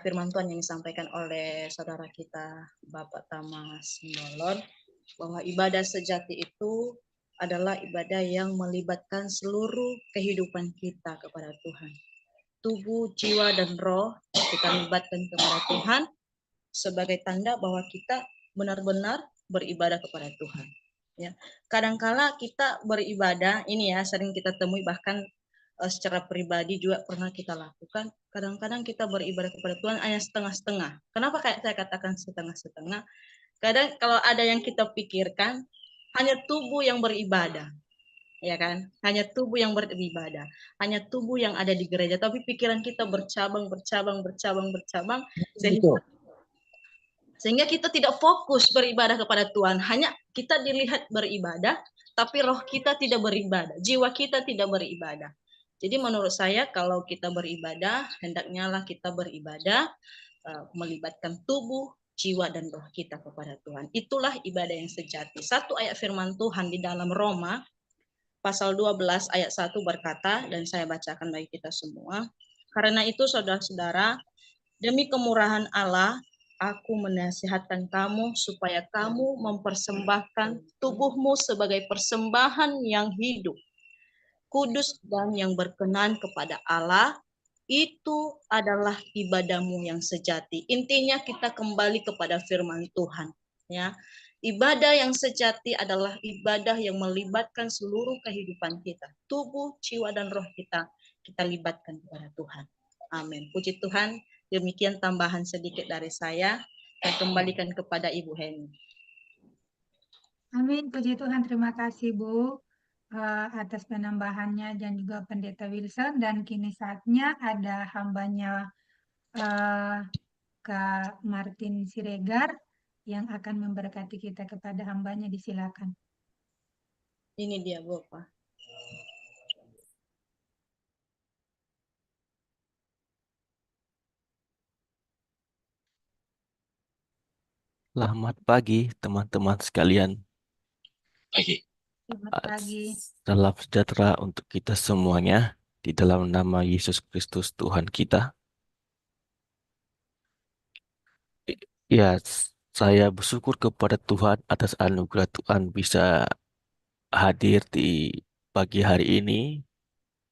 firman Tuhan yang disampaikan oleh saudara kita Bapak Tama Simbolon, bahwa ibadah sejati itu adalah ibadah yang melibatkan seluruh kehidupan kita kepada Tuhan. Tubuh, jiwa, dan roh kita libatkan kepada Tuhan sebagai tanda bahwa kita benar-benar beribadah kepada Tuhan. Ya, kadangkala kita beribadah, ini ya sering kita temui, bahkan secara pribadi juga pernah kita lakukan. Kadang-kadang kita beribadah kepada Tuhan hanya setengah-setengah. Kenapa kayak saya katakan setengah-setengah? Kadang kalau ada yang kita pikirkan, hanya tubuh yang beribadah, ya kan? Hanya tubuh yang beribadah, hanya tubuh yang ada di gereja. Tapi pikiran kita bercabang, sehingga kita tidak fokus beribadah kepada Tuhan. Hanya kita dilihat beribadah, tapi roh kita tidak beribadah, jiwa kita tidak beribadah. Jadi menurut saya kalau kita beribadah, hendaknya lah kita beribadah melibatkan tubuh, jiwa, dan roh kita kepada Tuhan. Itulah ibadah yang sejati. Satu ayat firman Tuhan di dalam Roma, pasal 12 ayat 1 berkata, dan saya bacakan bagi kita semua. Karena itu saudara-saudara, demi kemurahan Allah, aku menasihatkan kamu supaya kamu mempersembahkan tubuhmu sebagai persembahan yang hidup, kudus, dan yang berkenan kepada Allah. Itu adalah ibadahmu yang sejati. Intinya kita kembali kepada firman Tuhan. Ya, ibadah yang sejati adalah ibadah yang melibatkan seluruh kehidupan kita, tubuh, jiwa, dan roh kita libatkan kepada Tuhan. Amin. Puji Tuhan. Demikian tambahan sedikit dari saya. Saya kembalikan kepada Ibu Heni. Amin. Puji Tuhan. Terima kasih, Bu, atas penambahannya dan juga Pendeta Wilson. Dan kini saatnya ada hambanya Kak Martin Siregar yang akan memberkati kita. Kepada hambanya, disilakan. Ini dia, Bapak. Selamat pagi teman-teman sekalian. Pagi. Selamat pagi. Salam sejahtera untuk kita semuanya di dalam nama Yesus Kristus Tuhan kita. Ya, saya bersyukur kepada Tuhan atas anugerah Tuhan bisa hadir di pagi hari ini,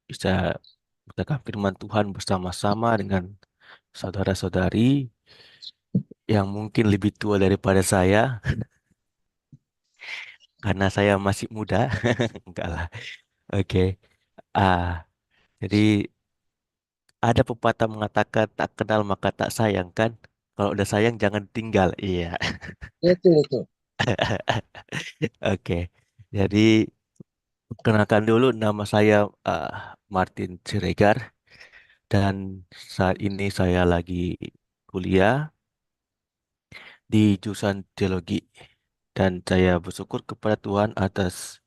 bisa mendengar firman Tuhan bersama-sama dengan saudara-saudari yang mungkin lebih tua daripada saya, karena saya masih muda. Enggak lah. Oke. Ah, jadi ada pepatah mengatakan tak kenal maka tak sayang kan? Kalau udah sayang jangan tinggal. Iya. Itu. Oke. Jadi perkenalkan dulu nama saya Martin Siregar dan saat ini saya lagi kuliah di jurusan teologi dan saya bersyukur kepada Tuhan atas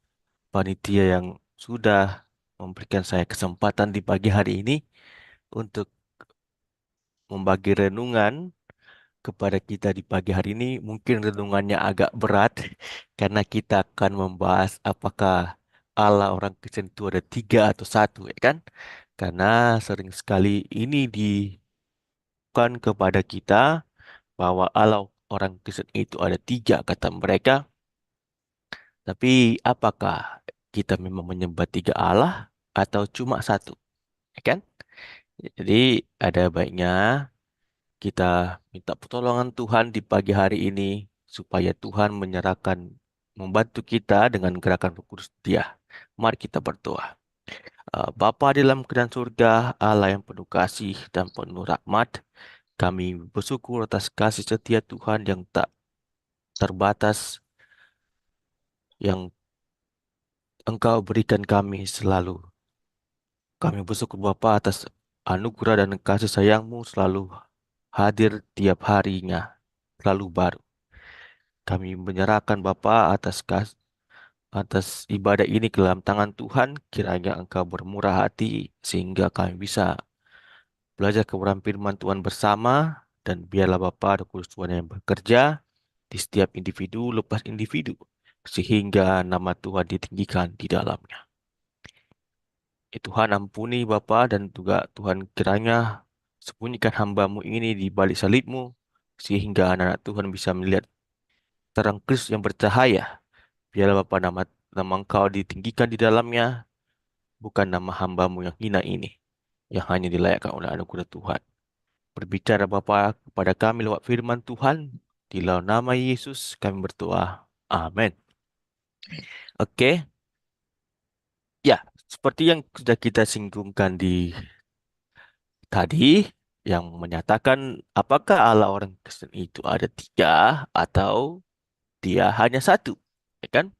panitia yang sudah memberikan saya kesempatan di pagi hari ini untuk membagi renungan kepada kita di pagi hari ini. Mungkin renungannya agak berat karena kita akan membahas apakah Allah orang Kristen itu ada tiga atau satu, ya kan? Karena sering sekali ini dibukan kepada kita bahwa Allah orang Kristen itu ada tiga kata mereka. Tapi apakah kita memang menyembah tiga Allah atau cuma satu, ya kan? Jadi ada baiknya kita minta pertolongan Tuhan di pagi hari ini supaya Tuhan membantu kita dengan gerakan Roh Kudus Dia. Mari kita berdoa. Bapa di dalam kerajaan surga, Allah yang penuh kasih dan penuh rahmat, kami bersyukur atas kasih setia Tuhan yang tak terbatas yang Engkau berikan kami selalu. Kami bersyukur Bapa atas anugerah dan kasih sayang-Mu selalu hadir tiap harinya, selalu baru. Kami menyerahkan Bapa atas ibadah ini ke dalam tangan Tuhan, kiranya Engkau bermurah hati sehingga kami bisa belajar kebenaran firman Tuhan bersama dan biarlah Bapa Roh Kudus Tuhan yang bekerja di setiap individu lepas individu sehingga nama Tuhan ditinggikan di dalamnya. Tuhan ampuni Bapa dan juga Tuhan kiranya sembunyikan hamba-Mu ini di balik salib-Mu sehingga anak-anak Tuhan bisa melihat terang Kristus yang bercahaya. Biarlah Bapa nama Engkau ditinggikan di dalamnya, bukan nama hamba-Mu yang hina ini, yang hanya dilayakkan oleh anugerah Tuhan. Berbicara Bapa kepada kami lewat firman Tuhan, di dalam nama Yesus kami berdoa. Amin. Oke. Ya, seperti yang sudah kita singgungkan di tadi, yang menyatakan apakah Allah orang Kristen itu ada tiga atau dia hanya satu, ya kan?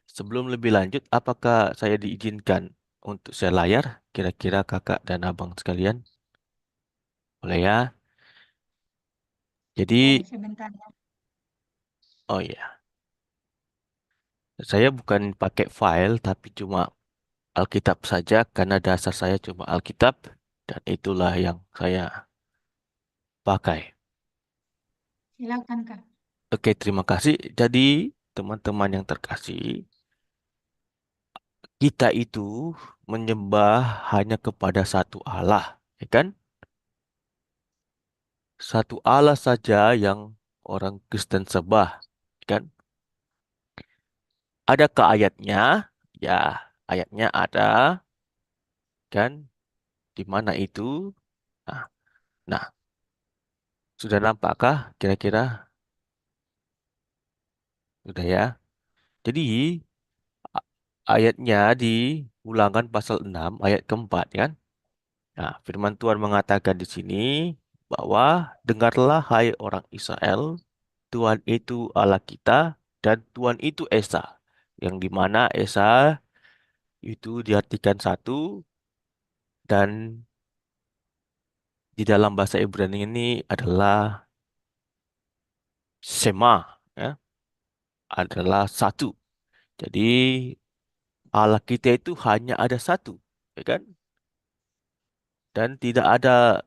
Sebelum lebih lanjut, apakah saya diizinkan untuk share layar? Kira-kira kakak dan abang sekalian, boleh ya? Jadi, Boleh sebentar ya. oh ya, saya bukan pakai file, tapi cuma Alkitab saja, karena dasar saya cuma Alkitab, dan itulah yang saya pakai. Silakan Kak. Oke, terima kasih. Jadi, teman-teman yang terkasih, kita itu menyembah hanya kepada satu Allah, ya kan? Satu Allah saja yang orang Kristen sembah, ya kan? Adakah ayatnya? Ya, ayatnya ada, kan? Di mana itu? Nah, nah, sudah nampakkah kira-kira? Sudah ya. Jadi, a- ayatnya di Ulangan pasal 6 ayat keempat, kan? Nah, firman Tuhan mengatakan di sini bahwa dengarlah hai orang Israel, Tuhan itu Allah kita dan Tuhan itu Esa. Yang di mana Esa itu diartikan satu dan di dalam bahasa Ibrani ini adalah Sema, ya, adalah satu. Jadi Allah kita itu hanya ada satu, ya kan? Dan tidak ada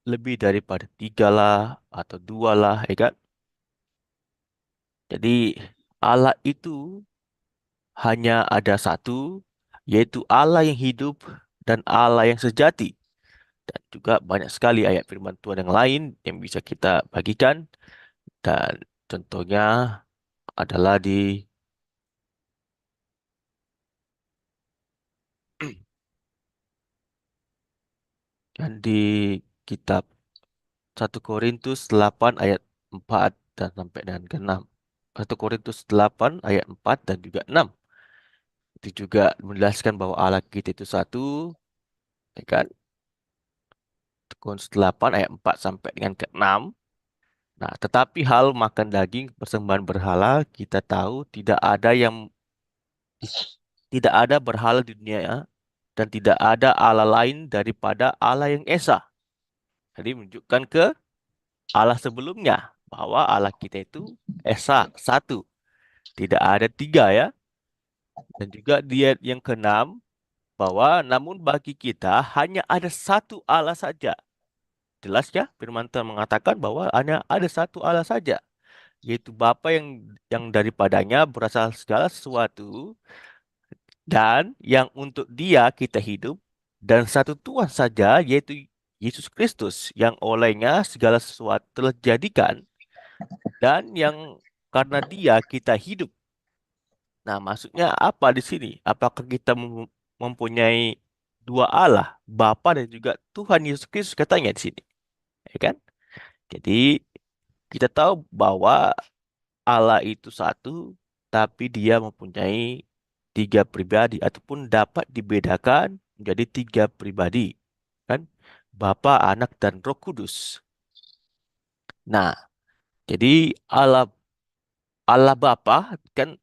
lebih daripada tiga lah atau dua lah, ya kan? Jadi Allah itu hanya ada satu, yaitu Allah yang hidup dan Allah yang sejati. Dan juga banyak sekali ayat firman Tuhan yang lain yang bisa kita bagikan. Dan contohnya adalah di kitab 1 Korintus 8 ayat 4 dan sampai dengan ke-6. 1 Korintus 8 ayat 4 dan juga 6. Itu juga menjelaskan bahwa Allah kita itu satu, ya kan? 1 Korintus 8 ayat 4 sampai dengan ke-6. Nah, tetapi hal makan daging persembahan berhala kita tahu tidak ada berhala di dunia ya, dan tidak ada Allah lain daripada Allah yang Esa. Jadi menunjukkan ke Allah sebelumnya bahwa Allah kita itu Esa, satu. Tidak ada tiga ya. Dan juga dia yang keenam bahwa namun bagi kita hanya ada satu Allah saja. Jelas ya, firman Tuhan mengatakan bahwa hanya ada satu Allah saja, yaitu Bapa yang daripadanya berasal segala sesuatu dan yang untuk Dia kita hidup, dan satu Tuhan saja yaitu Yesus Kristus yang olehnya segala sesuatu telah dijadikan dan yang karena Dia kita hidup. Nah, maksudnya apa di sini? Apakah kita mempunyai dua Allah, Bapa dan juga Tuhan Yesus Kristus katanya di sini, ya kan? Jadi kita tahu bahwa Allah itu satu, tapi Dia mempunyai tiga pribadi ataupun dapat dibedakan menjadi tiga pribadi, kan? Bapa, Anak, dan Roh Kudus. Nah, jadi Allah Bapa kan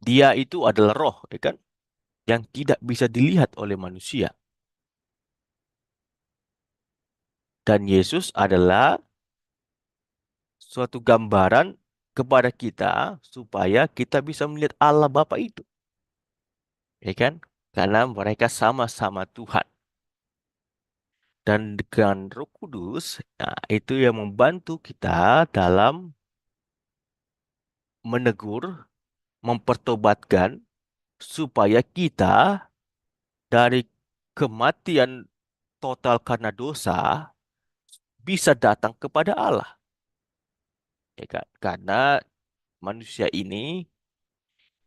Dia itu adalah roh, ya kan? Yang tidak bisa dilihat oleh manusia. Dan Yesus adalah suatu gambaran kepada kita supaya kita bisa melihat Allah Bapa itu. Ya kan? Karena mereka sama-sama Tuhan. Dan dengan Roh Kudus, nah, itu yang membantu kita dalam menegur, mempertobatkan, supaya kita dari kematian total karena dosa bisa datang kepada Allah. Ya kan? Karena manusia ini,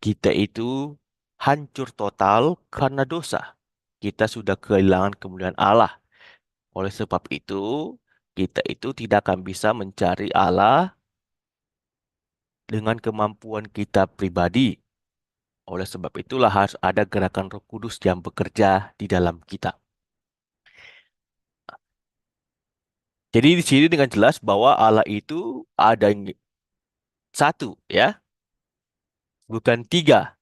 kita itu hancur total karena dosa. Kita sudah kehilangan kemuliaan Allah. Oleh sebab itu, kita itu tidak akan bisa mencari Allah dengan kemampuan kita pribadi. Oleh sebab itulah harus ada gerakan Roh Kudus yang bekerja di dalam kita. Jadi di sini dengan jelas bahwa Allah itu ada yang satu, ya, bukan tiga.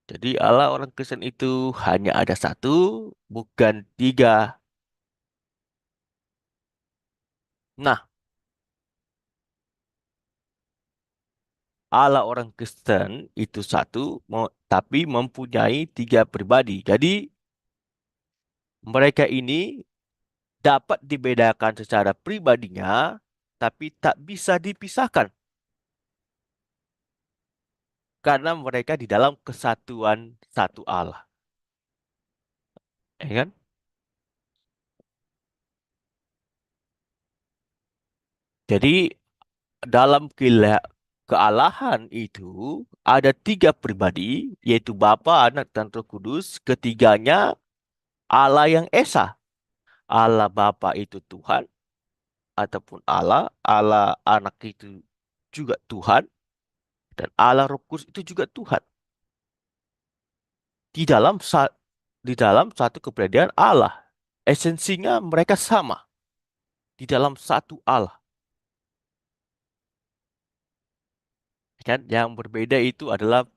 Jadi Allah orang Kristen itu hanya ada satu, bukan tiga. Nah, Allah orang Kristen itu satu, tapi mempunyai tiga pribadi. Jadi mereka ini dapat dibedakan secara pribadinya, tapi tak bisa dipisahkan. Karena mereka di dalam kesatuan satu Allah. Ya kan? Jadi dalam kealahan itu ada tiga pribadi, yaitu Bapa, Anak, dan Roh Kudus. Ketiganya Allah yang Esa. Allah Bapa itu Tuhan, ataupun Allah Anak itu juga Tuhan, dan Allah Roh Kudus itu juga Tuhan. Di dalam satu keberadaan Allah. Esensinya mereka sama di dalam satu Allah. Kan yang berbeda itu adalah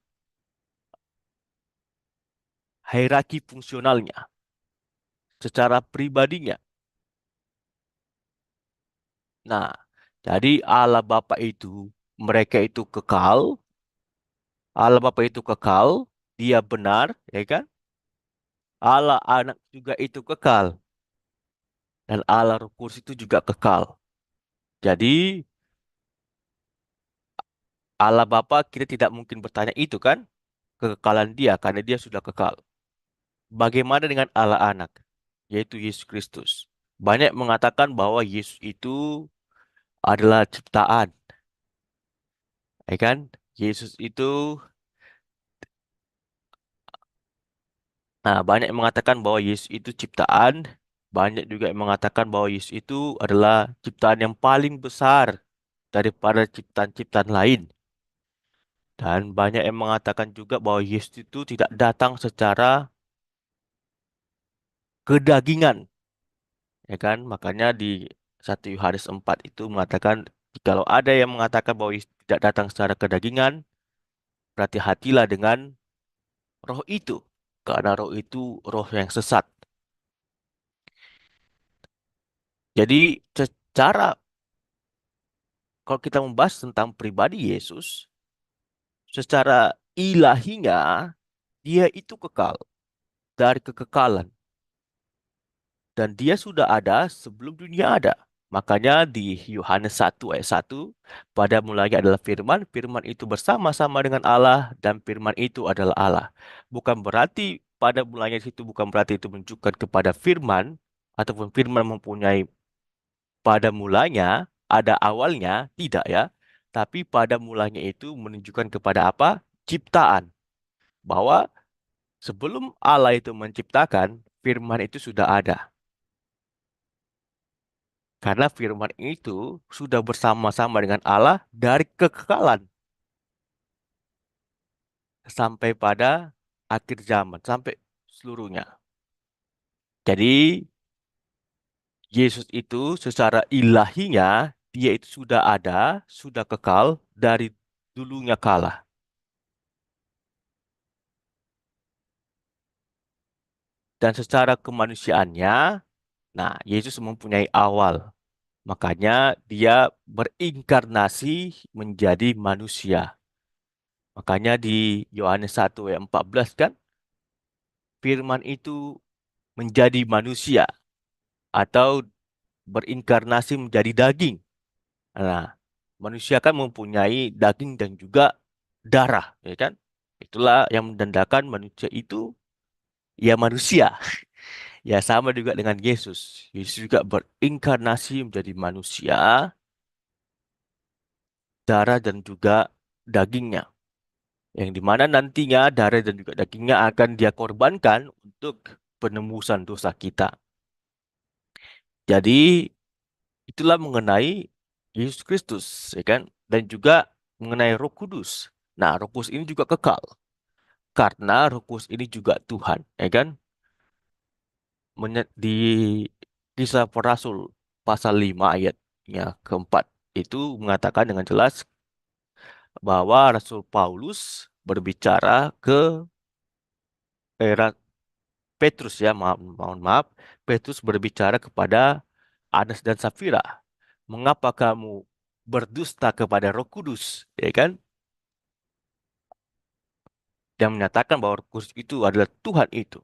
hierarki fungsionalnya secara pribadinya. Nah, jadi Allah Bapa itu mereka itu kekal. Allah Bapa itu kekal, Dia benar, ya kan? Allah Anak juga itu kekal. Dan Allah Roh Kudus itu juga kekal. Jadi Allah Bapa kita tidak mungkin bertanya itu kan, kekekalan dia karena dia sudah kekal. Bagaimana dengan Allah Anak, yaitu Yesus Kristus? Banyak mengatakan bahwa Yesus itu adalah ciptaan, ya kan? Yesus itu, banyak yang mengatakan bahwa Yesus itu ciptaan, banyak juga yang mengatakan bahwa Yesus itu adalah ciptaan yang paling besar daripada ciptaan-ciptaan lain. Dan banyak yang mengatakan juga bahwa Yesus itu tidak datang secara kedagingan, ya kan? Makanya di 1 Yohanes 4 itu mengatakan, kalau ada yang mengatakan bahwa Yesus tidak datang secara kedagingan, berarti hatilah dengan roh itu, karena roh itu roh yang sesat. Jadi secara kalau kita membahas tentang pribadi Yesus, secara ilahinya dia itu kekal dari kekekalan dan dia sudah ada sebelum dunia ada. Makanya di Yohanes 1 ayat 1, pada mulanya adalah firman, firman itu bersama-sama dengan Allah dan firman itu adalah Allah. Bukan berarti pada mulanya itu bukan berarti itu menunjukkan kepada firman ataupun firman mempunyai pada mulanya, ada awalnya, tidak ya. Tapi pada mulanya itu menunjukkan kepada apa? Ciptaan. Bahwa sebelum Allah itu menciptakan, firman itu sudah ada. Karena firman itu sudah bersama-sama dengan Allah dari kekekalan sampai pada akhir zaman, sampai seluruhnya. Jadi Yesus itu secara ilahinya, dia itu sudah ada, sudah kekal dari dulunya kala. Dan secara kemanusiaannya, nah Yesus mempunyai awal. Makanya dia berinkarnasi menjadi manusia. Makanya di Yohanes 1 ayat 14 kan, firman itu menjadi manusia atau berinkarnasi menjadi daging. Nah, manusia kan mempunyai daging dan juga darah, ya kan? Itulah yang menandakan manusia itu ya manusia. Ya sama juga dengan Yesus. Yesus juga berinkarnasi menjadi manusia, darah dan juga dagingnya. Yang dimana nantinya darah dan juga dagingnya akan dia korbankan untuk penebusan dosa kita. Jadi itulah mengenai Yesus Kristus, ya kan? Dan juga mengenai Roh Kudus. Nah, Roh Kudus ini juga kekal. Karena Roh Kudus ini juga Tuhan, ya kan? Di Kisah Para Rasul pasal 5 ayatnya keempat itu mengatakan dengan jelas bahwa Rasul Paulus berbicara ke era Petrus ya, mohon maaf, Petrus berbicara kepada Anas dan Safira. Mengapa kamu berdusta kepada Roh Kudus, ya kan? Yang menyatakan bahwa Roh Kudus itu adalah Tuhan itu.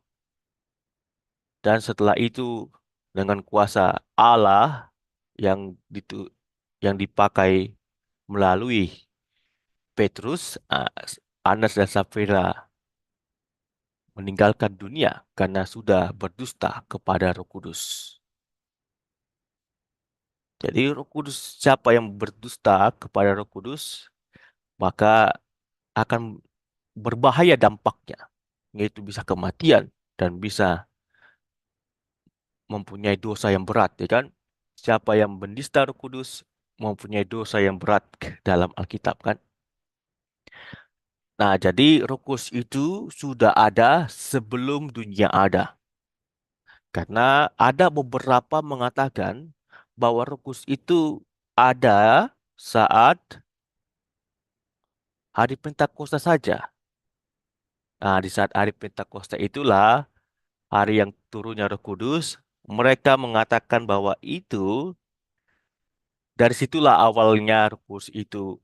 Dan setelah itu dengan kuasa Allah yang yang dipakai melalui Petrus, Anas dan Safira meninggalkan dunia karena sudah berdusta kepada Roh Kudus. Jadi Roh Kudus, siapa yang berdusta kepada Roh Kudus, maka akan berbahaya dampaknya, yaitu bisa kematian dan bisa mempunyai dosa yang berat, ya kan? Siapa yang menista Roh Kudus mempunyai dosa yang berat dalam Alkitab kan? Nah, jadi Roh Kudus itu sudah ada sebelum dunia ada. Karena ada beberapa mengatakan bahwa Roh Kudus itu ada saat hari Pentakosta saja. Nah, di saat hari Pentakosta itulah hari yang turunnya Roh Kudus, mereka mengatakan bahwa itu dari situlah awalnya Roh Kudus itu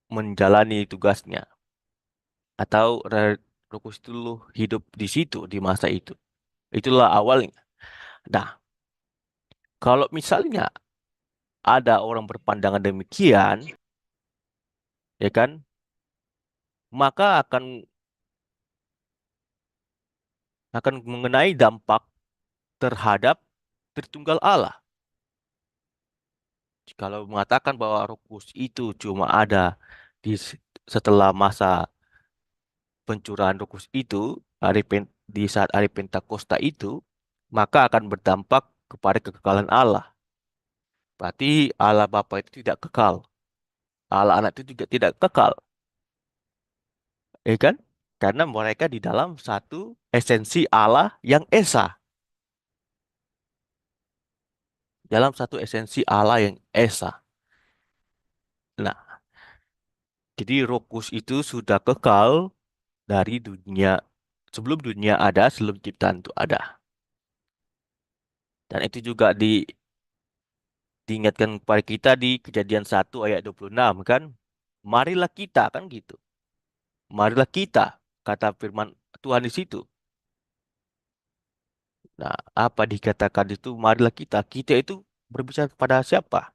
menjalani tugasnya. Atau Roh Kudus itu hidup di situ di masa itu. Itulah awalnya. Nah, kalau misalnya ada orang berpandangan demikian, ya kan? Maka akan mengenai dampak terhadap Tritunggal Allah. Kalau mengatakan bahwa Roh Kudus itu cuma ada setelah masa pencurahan Roh Kudus itu, di saat hari Pentakosta itu, maka akan berdampak kepada kekekalan Allah. Berarti Allah Bapa itu tidak kekal. Allah Anak itu juga tidak kekal. Ya kan? Karena mereka di dalam satu esensi Allah yang esa. Dalam satu esensi Allah yang esa. Nah, jadi Roh Kudus itu sudah kekal dari dunia sebelum dunia ada, sebelum ciptaan itu ada. Dan itu juga diingatkan kepada kita di Kejadian 1 ayat 26 kan. Marilah kita kan gitu. Marilah kita, kata firman Tuhan di situ. Nah, apa dikatakan itu marilah kita? Kita itu berbicara kepada siapa?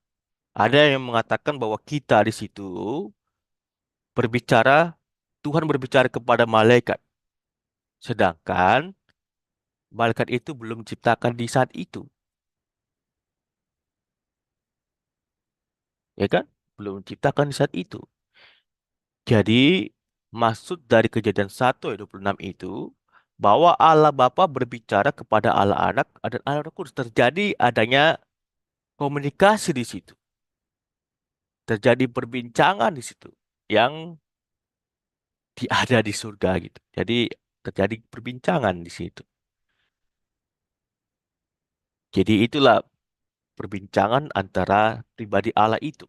Ada yang mengatakan bahwa kita di situ berbicara, Tuhan berbicara kepada malaikat. Sedangkan malaikat itu belum diciptakan di saat itu. Ya kan? Belum diciptakan di saat itu. Jadi, maksud dari Kejadian 1 ayat 26 itu, bahwa Allah Bapa berbicara kepada Allah Anak dan Allah Roh Kudus. Terjadi adanya komunikasi di situ. Terjadi perbincangan di situ. Yang ada di surga gitu. Jadi, terjadi perbincangan di situ. Jadi, itulah perbincangan antara pribadi Allah itu.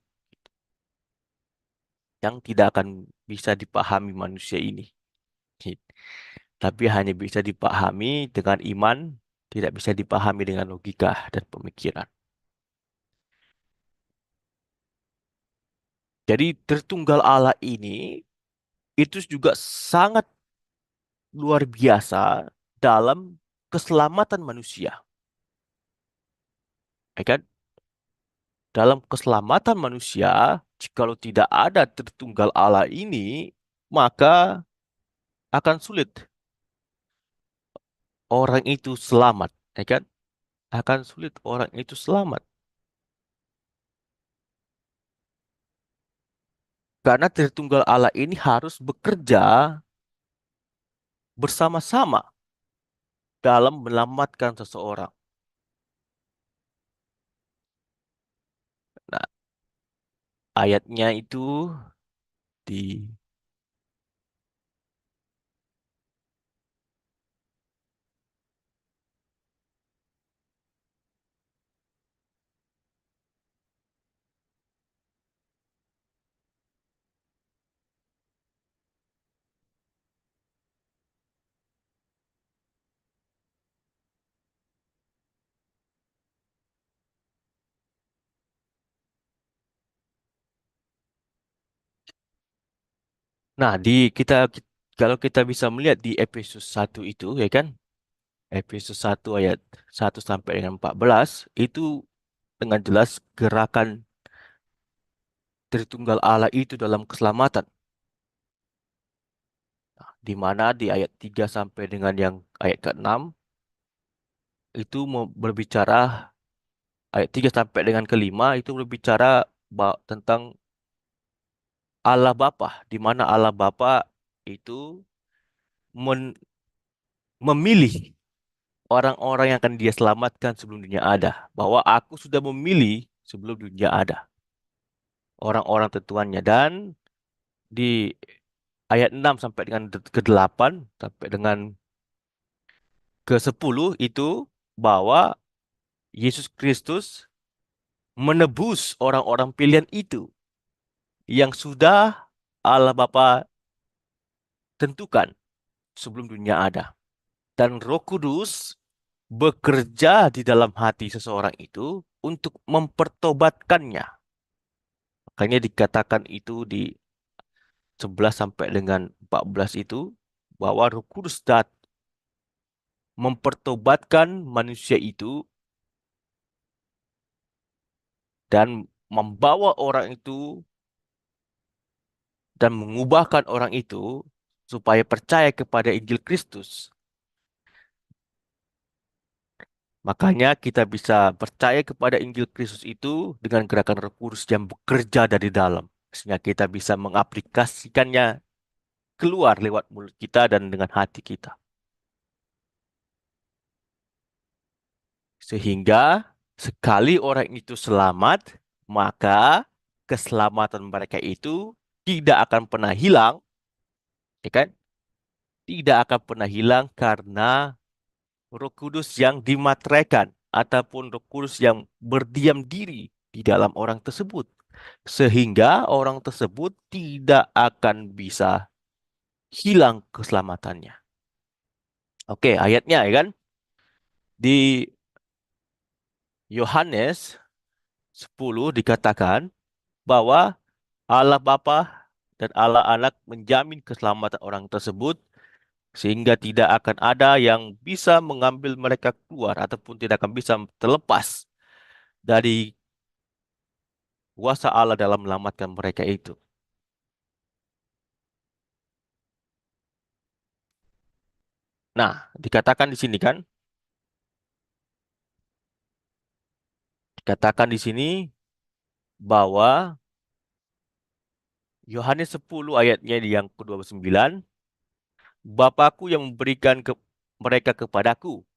Yang tidak akan bisa dipahami manusia ini. Gitu. Tapi hanya bisa dipahami dengan iman, tidak bisa dipahami dengan logika dan pemikiran. Jadi Tritunggal Allah ini itu juga sangat luar biasa dalam keselamatan manusia. Ya kan? Dalam keselamatan manusia, jikalau tidak ada Tritunggal Allah ini, maka akan sulit orang itu selamat, ya kan? Akan sulit orang itu selamat. Karena Tritunggal Allah ini harus bekerja bersama-sama dalam menyelamatkan seseorang. Nah, ayatnya itu di Nah, kalau kita bisa melihat di Efesus 1 itu ya kan? Efesus 1 ayat 1 sampai dengan 14 itu dengan jelas gerakan Tritunggal Allah itu dalam keselamatan. Nah, di mana di ayat 3 sampai dengan yang ayat ke-6 itu berbicara ayat 3 sampai dengan ke-5 itu berbicara tentang Allah Bapa, di mana Allah Bapa itu memilih orang-orang yang akan dia selamatkan sebelum dunia ada. Bahwa aku sudah memilih sebelum dunia ada. Orang-orang tentuannya. Dan di ayat 6 sampai dengan ke-8 sampai dengan ke-10 itu bahwa Yesus Kristus menebus orang-orang pilihan itu yang sudah Allah Bapa tentukan sebelum dunia ada. Dan Roh Kudus bekerja di dalam hati seseorang itu untuk mempertobatkannya. Makanya dikatakan itu di 11 sampai dengan 14 itu bahwa Roh Kudus mempertobatkan manusia itu dan membawa orang itu dan mengubahkan orang itu supaya percaya kepada Injil Kristus. Makanya kita bisa percaya kepada Injil Kristus itu dengan gerakan Roh Kudus yang bekerja dari dalam. Sehingga kita bisa mengaplikasikannya keluar lewat mulut kita dan dengan hati kita. Sehingga sekali orang itu selamat, maka keselamatan mereka itu tidak akan pernah hilang, ya kan? Tidak akan pernah hilang karena Roh Kudus yang dimateraikan ataupun Roh Kudus yang berdiam diri di dalam orang tersebut. Sehingga orang tersebut tidak akan bisa hilang keselamatannya. Oke, ayatnya ya kan? Di Yohanes 10 dikatakan bahwa Allah Bapa dan Allah Anak menjamin keselamatan orang tersebut sehingga tidak akan ada yang bisa mengambil mereka keluar ataupun tidak akan bisa terlepas dari kuasa Allah dalam menyelamatkan mereka itu. Nah, dikatakan di sini kan, dikatakan di sini bahwa Yohanes 10 ayatnya yang ke-29, Bapakku yang memberikan mereka kepadaku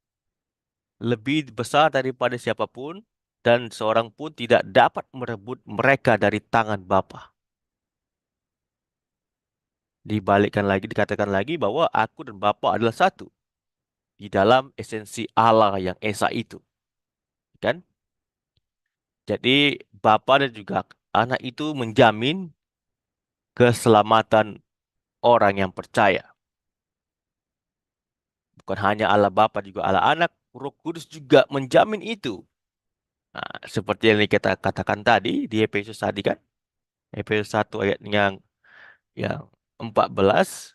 lebih besar daripada siapapun dan seorang pun tidak dapat merebut mereka dari tangan Bapa. Dibalikkan lagi, dikatakan lagi bahwa aku dan Bapa adalah satu di dalam esensi Allah yang esa itu. Kan? Jadi Bapa dan juga anak itu menjamin keselamatan orang yang percaya. Bukan hanya Allah Bapa, juga Allah Anak, Roh Kudus juga menjamin itu. Nah, seperti yang kita katakan tadi di Efesus tadi kan. Efesus 1 ayat yang 14.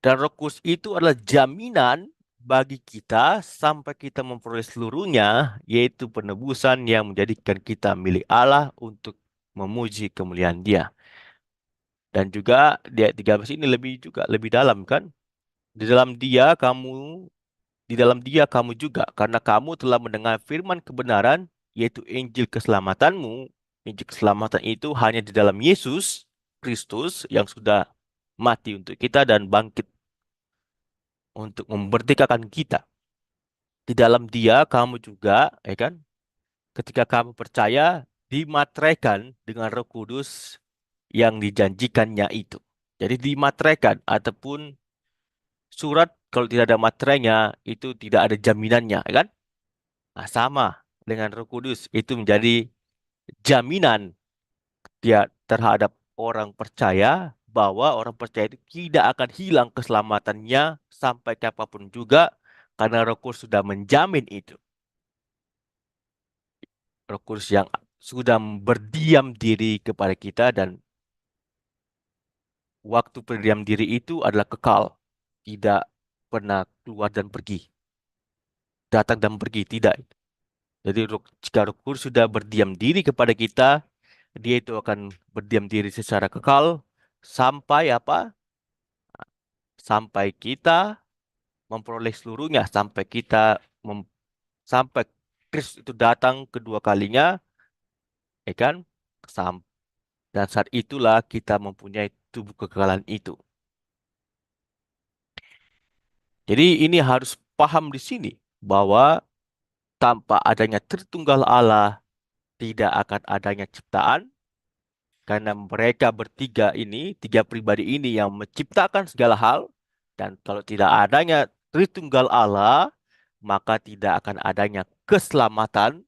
Dan Roh Kudus itu adalah jaminan bagi kita sampai kita memperoleh seluruhnya, yaitu penebusan yang menjadikan kita milik Allah untuk memuji kemuliaan Dia. Dan juga di ayat 13 ini lebih dalam kan. Di dalam Dia kamu juga, karena kamu telah mendengar firman kebenaran, yaitu Injil keselamatanmu. Injil keselamatan itu hanya di dalam Yesus Kristus yang sudah mati untuk kita dan bangkit untuk memerdekakan kita. Di dalam Dia kamu juga, ya kan? Ketika kamu percaya, dimateraikan dengan Roh Kudus yang dijanjikannya itu. Jadi dimateraikan ataupun surat kalau tidak ada materainya itu tidak ada jaminannya, ya kan? Nah, sama dengan Roh Kudus itu menjadi jaminan dia terhadap orang percaya bahwa orang percaya itu tidak akan hilang keselamatannya sampai kapanpun juga karena Roh Kudus sudah menjamin itu. Roh Kudus yang sudah berdiam diri kepada kita dan waktu berdiam diri itu adalah kekal. Tidak pernah keluar dan pergi. Datang dan pergi, tidak. Jadi jika Roh Kudus sudah berdiam diri kepada kita, dia itu akan berdiam diri secara kekal sampai apa? Sampai kita memperoleh seluruhnya, sampai Kristus itu datang kedua kalinya, ya kan? Dan saat itulah kita mempunyai tubuh kekekalan itu. Jadi ini harus paham di sini bahwa tanpa adanya Tritunggal Allah tidak akan adanya ciptaan karena mereka bertiga ini, tiga pribadi ini yang menciptakan segala hal dan kalau tidak adanya Tritunggal Allah maka tidak akan adanya keselamatan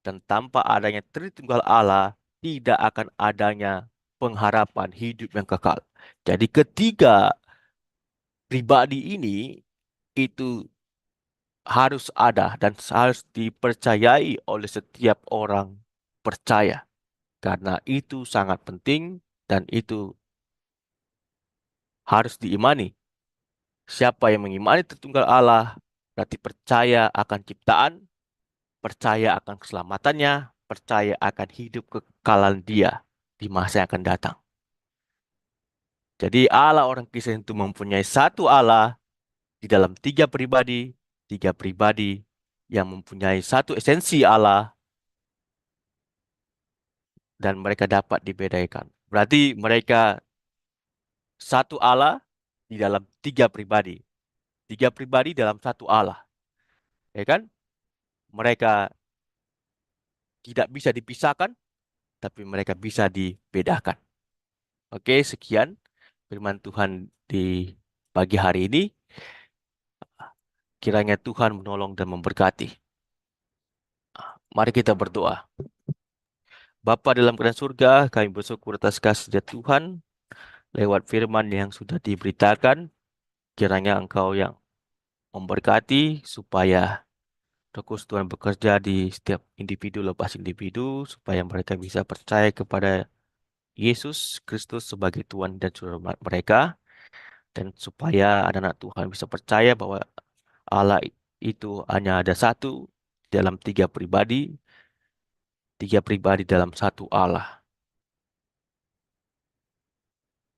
dan tanpa adanya Tritunggal Allah tidak akan adanya pengharapan hidup yang kekal. Jadi ketiga pribadi ini itu harus ada dan harus dipercayai oleh setiap orang percaya. Karena itu sangat penting dan itu harus diimani. Siapa yang mengimani Tritunggal Allah berarti percaya akan ciptaan, percaya akan keselamatannya, percaya akan hidup kekekalan Dia di masa yang akan datang. Jadi Allah orang Kristen itu mempunyai satu Allah di dalam tiga pribadi yang mempunyai satu esensi Allah dan mereka dapat dibedakan. Berarti mereka satu Allah di dalam tiga pribadi dalam satu Allah, ya kan? Mereka tidak bisa dipisahkan, tapi mereka bisa dibedakan. Oke, sekian firman Tuhan di pagi hari ini. Kiranya Tuhan menolong dan memberkati. Mari kita berdoa. Bapa dalam kerajaan surga, kami bersyukur atas kasih Tuhan lewat firman yang sudah diberitakan. Kiranya Engkau yang memberkati supaya Roh Kudus Tuhan bekerja di setiap individu lepas individu supaya mereka bisa percaya kepada Yesus Kristus sebagai Tuhan dan Juru Selamat mereka, dan supaya anak-anak Tuhan bisa percaya bahwa Allah itu hanya ada satu dalam tiga pribadi dalam satu Allah,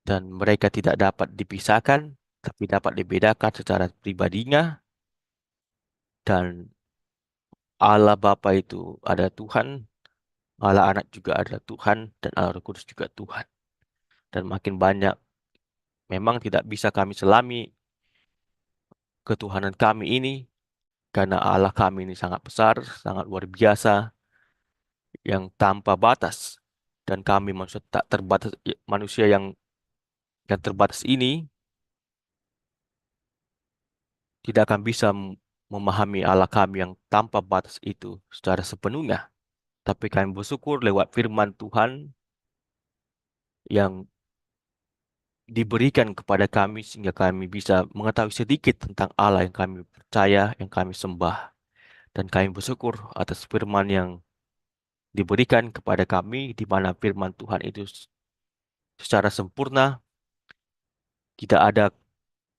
dan mereka tidak dapat dipisahkan tapi dapat dibedakan secara pribadinya. Dan Allah Bapa itu ada Tuhan, Allah Anak juga adalah Tuhan, dan Allah Roh Kudus juga Tuhan. Dan makin banyak memang tidak bisa kami selami ketuhanan kami ini, karena Allah kami ini sangat besar, sangat luar biasa, yang tanpa batas. Dan kami manusia tak terbatas, manusia yang terbatas ini tidak akan bisa memahami Allah kami yang tanpa batas itu secara sepenuhnya. Tapi kami bersyukur lewat firman Tuhan yang diberikan kepada kami sehingga kami bisa mengetahui sedikit tentang Allah yang kami percaya, yang kami sembah. Dan kami bersyukur atas firman yang diberikan kepada kami, di mana firman Tuhan itu secara sempurna, tidak ada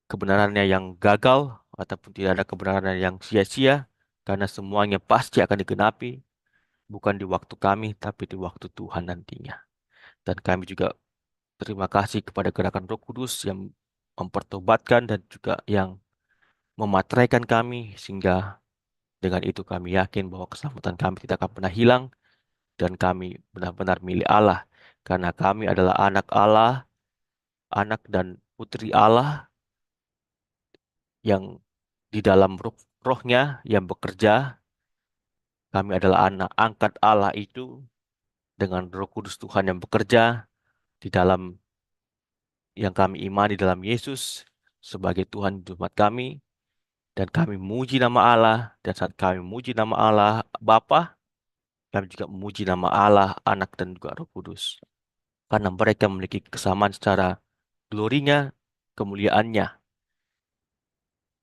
kebenarannya yang gagal ataupun tidak ada kebenarannya yang sia-sia, karena semuanya pasti akan digenapi, bukan di waktu kami, tapi di waktu Tuhan nantinya. Dan kami juga terima kasih kepada gerakan Roh Kudus yang mempertobatkan dan juga yang memateraikan kami, sehingga dengan itu kami yakin bahwa keselamatan kami tidak akan pernah hilang dan kami benar-benar milik Allah, karena kami adalah anak Allah, anak dan putri Allah yang di dalam rohnya yang bekerja. Kami adalah anak angkat Allah itu dengan Roh Kudus Tuhan yang bekerja di dalam yang kami imani dalam Yesus sebagai Tuhan Jemaat kami. Dan kami memuji nama Allah, dan saat kami memuji nama Allah Bapa, kami juga memuji nama Allah Anak dan juga Roh Kudus, karena mereka memiliki kesamaan secara glorinya, kemuliaannya,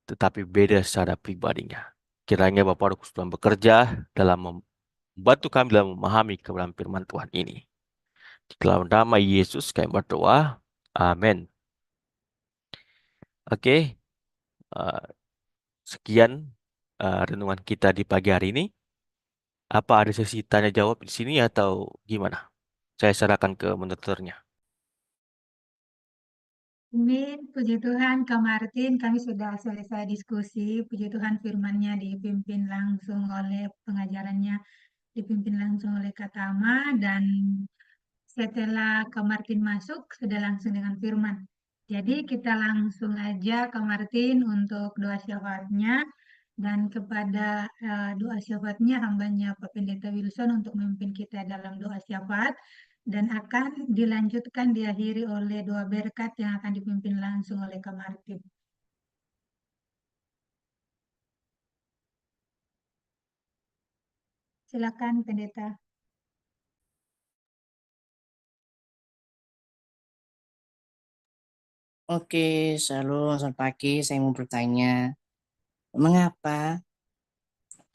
tetapi beda secara pribadinya. Kiranya Bapa Roh Kudus Tuhan bekerja dalam membantu kami dalam memahami kebenaran firman Tuhan ini. Di dalam nama Yesus kami berdoa. Amin. Oke, sekian renungan kita di pagi hari ini. Apa ada sesi tanya jawab di sini atau gimana? Saya serahkan ke moderatornya. Amin, puji Tuhan, Kak Martin, kami sudah selesai diskusi. Puji Tuhan firman-Nya dipimpin langsung oleh pengajarannya, dipimpin langsung oleh Kak Tama, dan setelah Kak Martin masuk, sudah langsung dengan firman. Jadi kita langsung aja Kak Martin untuk doa syafaatnya, dan kepada doa syafaatnya hambanya Pak Pendeta Wilson untuk memimpin kita dalam doa syafaat, dan akan dilanjutkan diakhiri oleh doa berkat yang akan dipimpin langsung oleh Kak Martin. Silakan Pendeta. Oke, selamat pagi. Saya mau bertanya, mengapa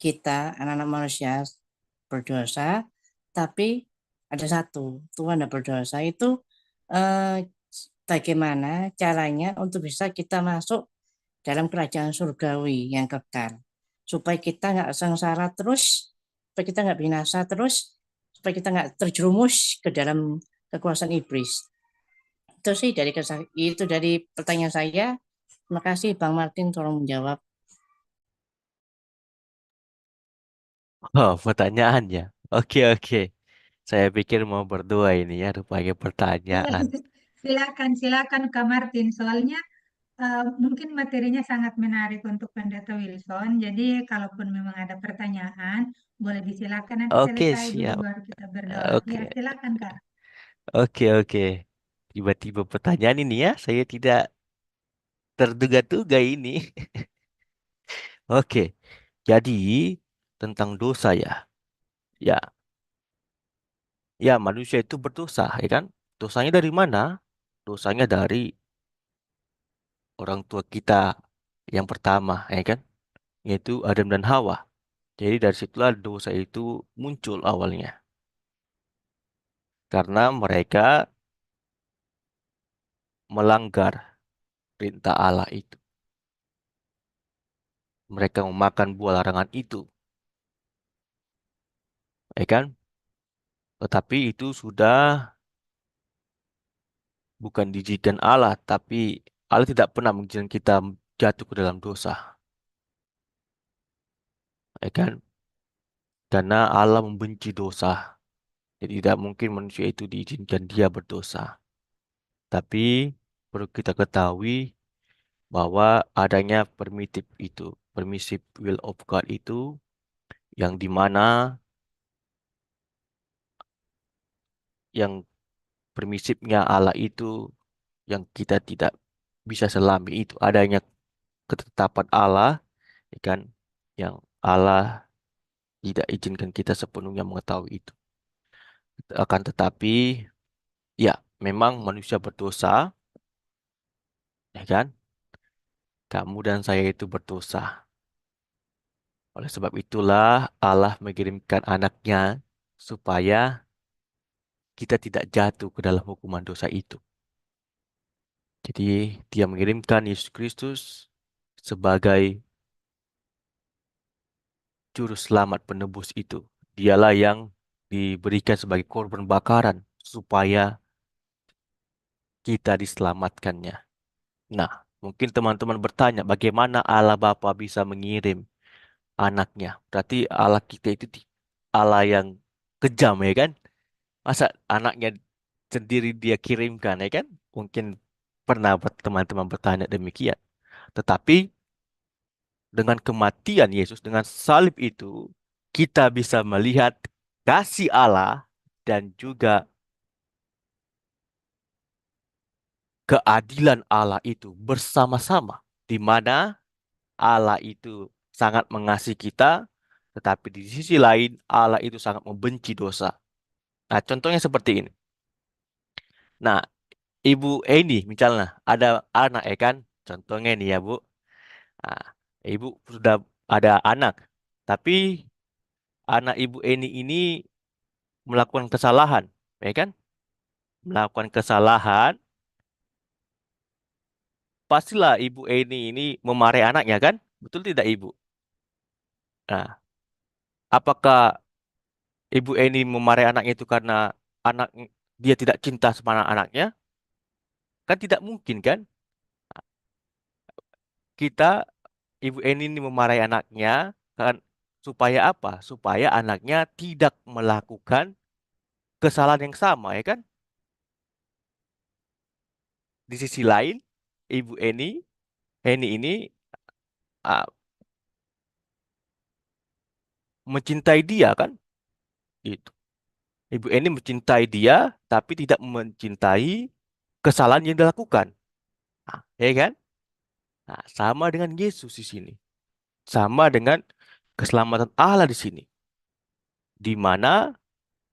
kita anak-anak manusia berdosa, tapi ada satu Tuhan yang berdosa itu bagaimana caranya untuk bisa kita masuk dalam kerajaan surgawi yang kekal, supaya kita nggak sengsara terus, supaya kita nggak binasa terus, supaya kita nggak terjerumus ke dalam kekuasaan iblis. Itu sih itu dari pertanyaan saya. Terima kasih Bang Martin, tolong menjawab. Oh, pertanyaannya. Oke, oke. Saya pikir mau berdua ini ya, rupanya pertanyaan. Silakan, silakan Kak Martin. Soalnya mungkin materinya sangat menarik untuk Pendeta Wilson. Jadi kalaupun memang ada pertanyaan, boleh disilakan nanti Oke, selesai dulu siap. baru kita berdoa. Ya, Oke, silakan Kak. oke. Tiba-tiba pertanyaan ini ya, saya tidak terduga-duga ini. Oke, jadi tentang dosa ya. Ya, ya manusia itu berdosa, ya kan? Dosanya dari mana? Dosanya dari orang tua kita yang pertama, ya kan? Yaitu Adam dan Hawa. Jadi dari situlah dosa itu muncul awalnya. Karena mereka melanggar perintah Allah itu. Mereka memakan buah larangan itu, ya kan? Tetapi itu sudah bukan diizinkan Allah, tapi Allah tidak pernah mengizinkan kita jatuh ke dalam dosa, ya kan? Karena Allah membenci dosa. Jadi tidak mungkin manusia itu diizinkan dia berdosa. Tapi perlu kita ketahui bahwa adanya permissive will of God itu yang dimana yang permisifnya Allah itu yang kita tidak bisa selami itu adanya ketetapan Allah, ya kan, yang Allah tidak izinkan kita sepenuhnya mengetahui itu. Akan tetapi, ya memang manusia berdosa, ya kan? Kamu dan saya itu berdosa. Oleh sebab itulah Allah mengirimkan anaknya supaya kita tidak jatuh ke dalam hukuman dosa itu. Jadi dia mengirimkan Yesus Kristus sebagai juru selamat penebus itu. Dialah yang diberikan sebagai korban bakaran supaya kita diselamatkannya. Nah, mungkin teman-teman bertanya bagaimana Allah Bapa bisa mengirim anaknya. Berarti Allah kita itu Allah yang kejam, ya kan? Masa anaknya sendiri dia kirimkan, ya kan? Mungkin pernah teman-teman bertanya demikian. Tetapi dengan kematian Yesus, dengan salib itu, kita bisa melihat kasih Allah dan juga keadilan Allah itu bersama-sama. Di mana Allah itu sangat mengasihi kita, tetapi di sisi lain Allah itu sangat membenci dosa. Nah, contohnya seperti ini. Nah, Ibu Eni misalnya ada anak, ya kan? Contohnya nih ya, Bu. Nah, Ibu sudah ada anak, tapi anak Ibu Eni ini melakukan kesalahan, ya kan? Melakukan kesalahan, pastilah Ibu Eni ini memarahi anaknya kan? Betul tidak, Ibu? Nah, apakah Ibu Eni memarahi anaknya itu karena anak dia tidak cinta sama anaknya? Kan tidak mungkin kan? Kita Ibu Eni ini memarahi anaknya kan supaya apa? Supaya anaknya tidak melakukan kesalahan yang sama, ya kan? Di sisi lain, Ibu Eni ini ah, mencintai dia kan? Gitu. Ibu Eni mencintai dia, tapi tidak mencintai kesalahan yang dilakukan. Nah, ya kan? Nah, sama dengan Yesus di sini. Sama dengan keselamatan Allah di sini. Di mana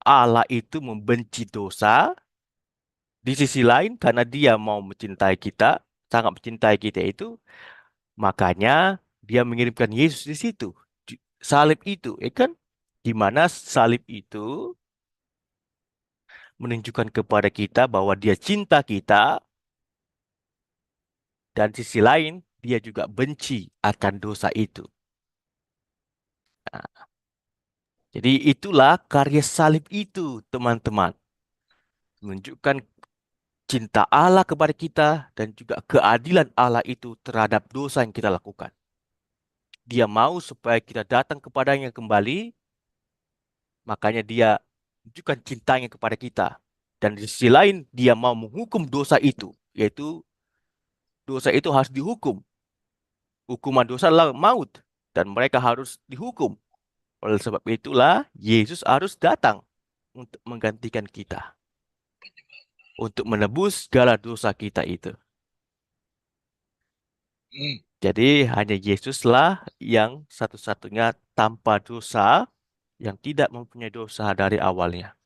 Allah itu membenci dosa, di sisi lain karena dia mau mencintai kita, sangat mencintai kita itu, makanya dia mengirimkan Yesus di situ. Salib itu, ya kan? Di mana salib itu menunjukkan kepada kita bahwa dia cinta kita, dan sisi lain dia juga benci akan dosa itu. Nah, jadi itulah karya salib itu, teman-teman. Menunjukkan cinta Allah kepada kita dan juga keadilan Allah itu terhadap dosa yang kita lakukan. Dia mau supaya kita datang kepadanya kembali, makanya dia menunjukkan cintanya kepada kita. Dan di sisi lain, dia mau menghukum dosa itu, yaitu dosa itu harus dihukum. Hukuman dosa adalah maut, dan mereka harus dihukum. Oleh sebab itulah, Yesus harus datang untuk menggantikan kita, untuk menebus segala dosa kita itu. Jadi hanya Yesuslah yang satu-satunya tanpa dosa, yang tidak mempunyai dosa dari awalnya.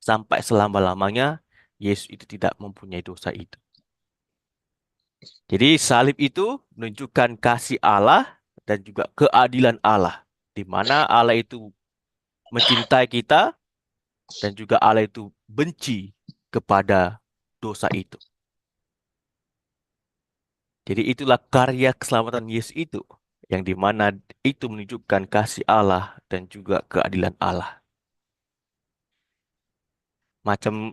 Sampai selama-lamanya, Yesus itu tidak mempunyai dosa itu. Jadi salib itu menunjukkan kasih Allah dan juga keadilan Allah. Di mana Allah itu mencintai kita dan juga Allah itu benci kepada dosa itu. Jadi itulah karya keselamatan Yesus itu, yang dimana itu menunjukkan kasih Allah dan juga keadilan Allah. Macam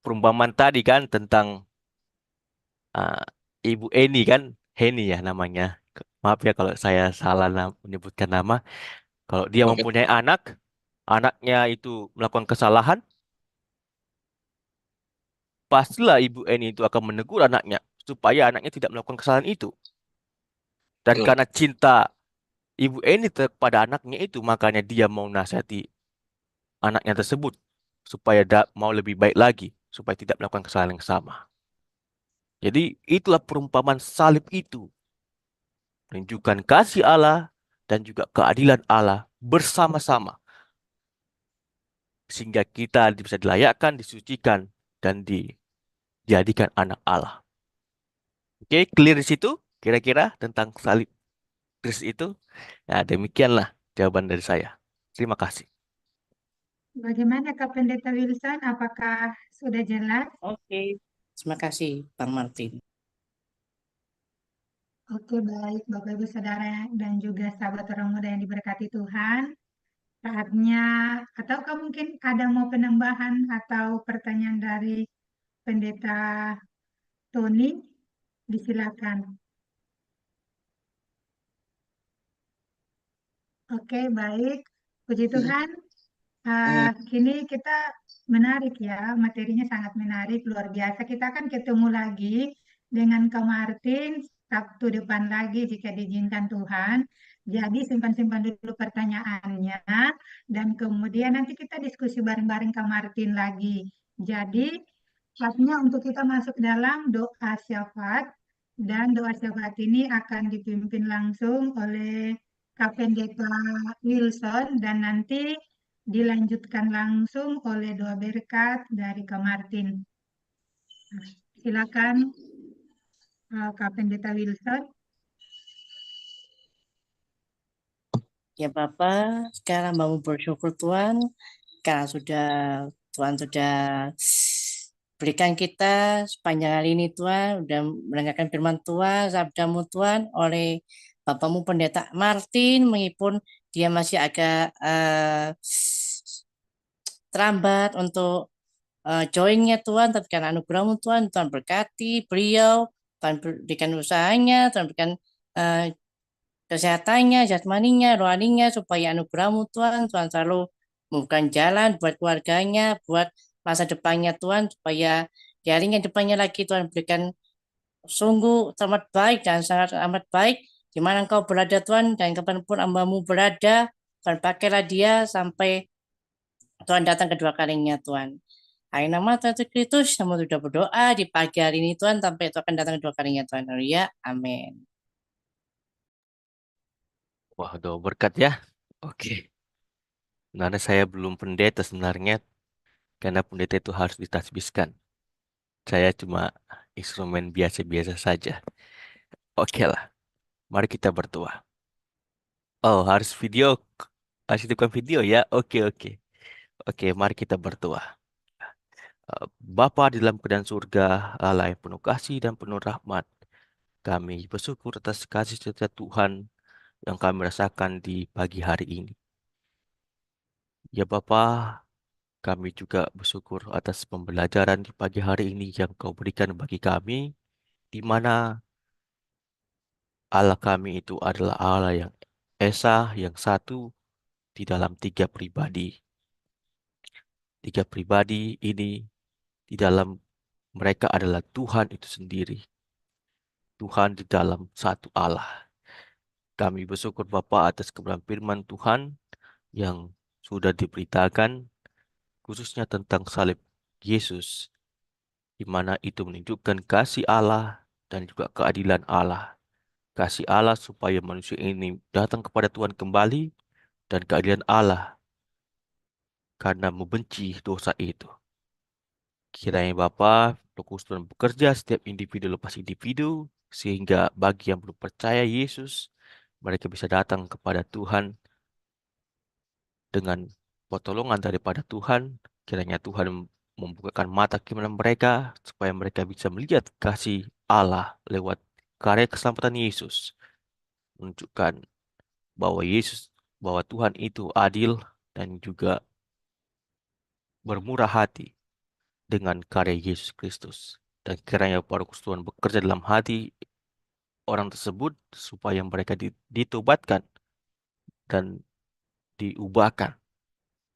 perumpamaan tadi kan tentang ah, Ibu Eni kan, Heni ya namanya. Maaf ya kalau saya salah menyebutkan nama. Kalau dia Oke. mempunyai anak, anaknya itu melakukan kesalahan, pastilah Ibu Eni itu akan menegur anaknya supaya anaknya tidak melakukan kesalahan itu. Dan Betul. karena cinta Ibu Eni kepada anaknya itu, makanya dia mau nasihati anaknya tersebut supaya mau lebih baik lagi, supaya tidak melakukan kesalahan yang sama. Jadi itulah perumpamaan salib itu, menunjukkan kasih Allah dan juga keadilan Allah bersama-sama, sehingga kita bisa dilayakkan, disucikan, dan dijadikan anak Allah. Oke, clear di situ kira-kira tentang salib Kristus itu? Nah, demikianlah jawaban dari saya. Terima kasih. Bagaimana Kak Pendeta Wilson? Apakah sudah jelas? Oke. Terima kasih, Bang Martin. Oke, baik Bapak Ibu Saudara dan juga sahabat orang muda yang diberkati Tuhan. Saatnya, ataukah mungkin ada mau penambahan atau pertanyaan dari Pendeta Tony? Disilakan. Oke, baik. Puji Tuhan. Kini kita menarik ya, materinya sangat menarik, luar biasa. Kita akan ketemu lagi dengan Kak Martin Sabtu depan lagi jika diizinkan Tuhan. Jadi simpan-simpan dulu pertanyaannya dan kemudian nanti kita diskusi bareng-bareng Kak Martin lagi. Jadi saatnya untuk kita masuk dalam doa syafaat dan doa syafaat ini akan dipimpin langsung oleh Kak Pendeta Wilson dan nanti dilanjutkan langsung oleh doa berkat dari Kak Martin. Silakan Kak Pendeta Wilson. Ya Bapak, sekarang mau bersyukur Tuhan, karena Tuhan sudah berikan kita sepanjang hari ini Tuhan, sudah mendengarkan firman Tuhan, sabdamu Tuhan, oleh Bapakmu Pendeta Martin, meskipun dia masih agak terlambat untuk joinnya Tuhan, tapi karena anugerahmu Tuhan, Tuhan berkati beliau, Tuhan berikan usahanya, Tuhan berikan kesehatannya, jasmaninya, rohaninya, supaya anugerahmu Tuhan, Tuhan selalu membuka jalan buat keluarganya, buat masa depannya Tuhan, supaya di hari yang depannya lagi Tuhan berikan sungguh sangat baik dan sangat amat baik, di mana Engkau berada Tuhan, dan kapanpun hamba-Mu berada, Tuhan pakailah dia sampai Tuhan datang kedua kalinya Tuhan. Hai nama Tuhan Yesus Kristus, namun sudah berdoa di pagi hari ini Tuhan, sampai itu akan datang kedua kalinya Tuhan. Haleluya, amin. Wah, doa berkat ya. Oke. Sebenarnya saya belum pendeta sebenarnya, karena pendeta itu harus ditasbihkan. Saya cuma instrumen biasa-biasa saja. Oke lah, mari kita berdoa. Oh, harus video, harus hidupkan video ya. Oke, oke. Oke, mari kita berdoa. Bapa di dalam keadaan surga, Allah yang penuh kasih dan penuh rahmat, kami bersyukur atas kasih setia Tuhan yang kami rasakan di pagi hari ini. Ya Bapa, Kami juga bersyukur atas pembelajaran di pagi hari ini yang Kau berikan bagi kami, di mana Allah kami itu adalah Allah yang Esa, yang satu di dalam tiga pribadi. Tiga pribadi ini di dalam mereka adalah Tuhan itu sendiri. Tuhan di dalam satu Allah. Kami bersyukur Bapa atas kebenaran firman Tuhan yang sudah diberitakan, khususnya tentang salib Yesus, di mana itu menunjukkan kasih Allah dan juga keadilan Allah. Kasih Allah supaya manusia ini datang kepada Tuhan kembali, dan keadilan Allah karena membenci dosa itu. Kiranya Bapa, Roh Kudus Tuhan bekerja setiap individu lepas individu, sehingga bagi yang belum percaya Yesus, mereka bisa datang kepada Tuhan dengan pertolongan daripada Tuhan. Kiranya Tuhan membukakan mata keimanan mereka, supaya mereka bisa melihat kasih Allah lewat karya keselamatan Yesus. Menunjukkan bahwa Tuhan itu adil dan juga bermurah hati dengan karya Yesus Kristus. Dan kiranya Roh Kudus Tuhan bekerja dalam hati orang tersebut supaya mereka ditobatkan dan diubahkan,